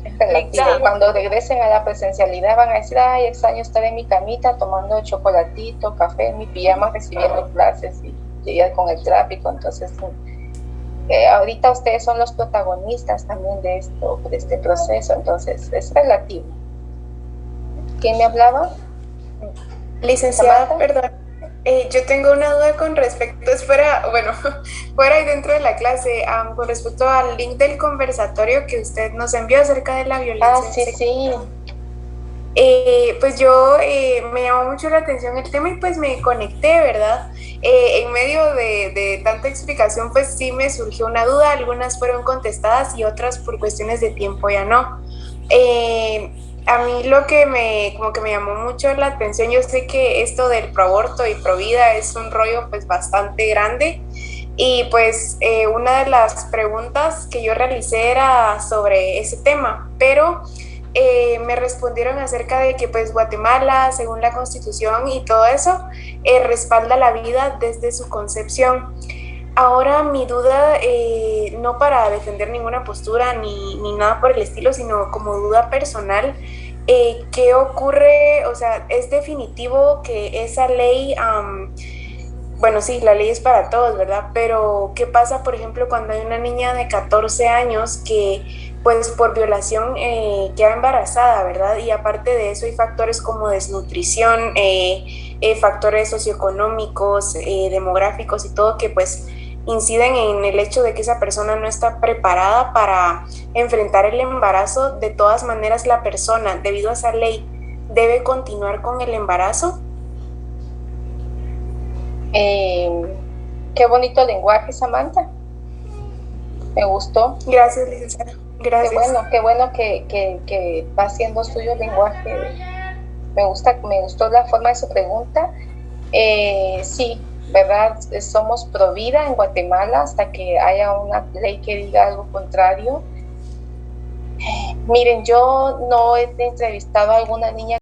S6: Es relativo. Cuando regresen a la presencialidad van a decir, ay, extraño estar en mi camita tomando chocolatito, café, en mi pijama, recibiendo clases y lidiar con el tráfico. Entonces, ahorita ustedes son los protagonistas también de este proceso, entonces es relativo. ¿Quién me hablaba?
S15: Licenciada, perdón. Yo tengo una duda con respecto, fuera y dentro de la clase, con respecto al link del conversatorio que usted nos envió acerca de la violencia.
S6: Sí.
S15: Pues yo me llamó mucho la atención el tema y pues me conecté, ¿verdad? En medio de tanta explicación, pues sí me surgió una duda, algunas fueron contestadas y otras por cuestiones de tiempo ya no. A mí lo que me llamó mucho la atención, yo sé que esto del proaborto y provida es un rollo pues bastante grande y pues una de las preguntas que yo realicé era sobre ese tema, pero me respondieron acerca de que pues Guatemala, según la Constitución y todo eso, respalda la vida desde su concepción. Ahora mi duda, no para defender ninguna postura ni nada por el estilo, sino como duda personal, ¿qué ocurre? O sea, ¿es definitivo que esa ley, bueno, sí, la ley es para todos, ¿verdad? Pero ¿qué pasa, por ejemplo, cuando hay una niña de 14 años que pues por violación queda embarazada, ¿verdad? Y aparte de eso hay factores como desnutrición, factores socioeconómicos, demográficos y todo que pues inciden en el hecho de que esa persona no está preparada para enfrentar el embarazo? De todas maneras, la persona, debido a esa ley, debe continuar con el embarazo.
S6: Qué bonito lenguaje, Samantha. Me gustó.
S15: Gracias, licenciada. Gracias.
S6: Qué bueno que va haciendo suyo el lenguaje. Me gustó la forma de su pregunta. Sí, ¿verdad? Somos pro vida en Guatemala hasta que haya una ley que diga algo contrario. Miren, yo no he entrevistado a alguna niña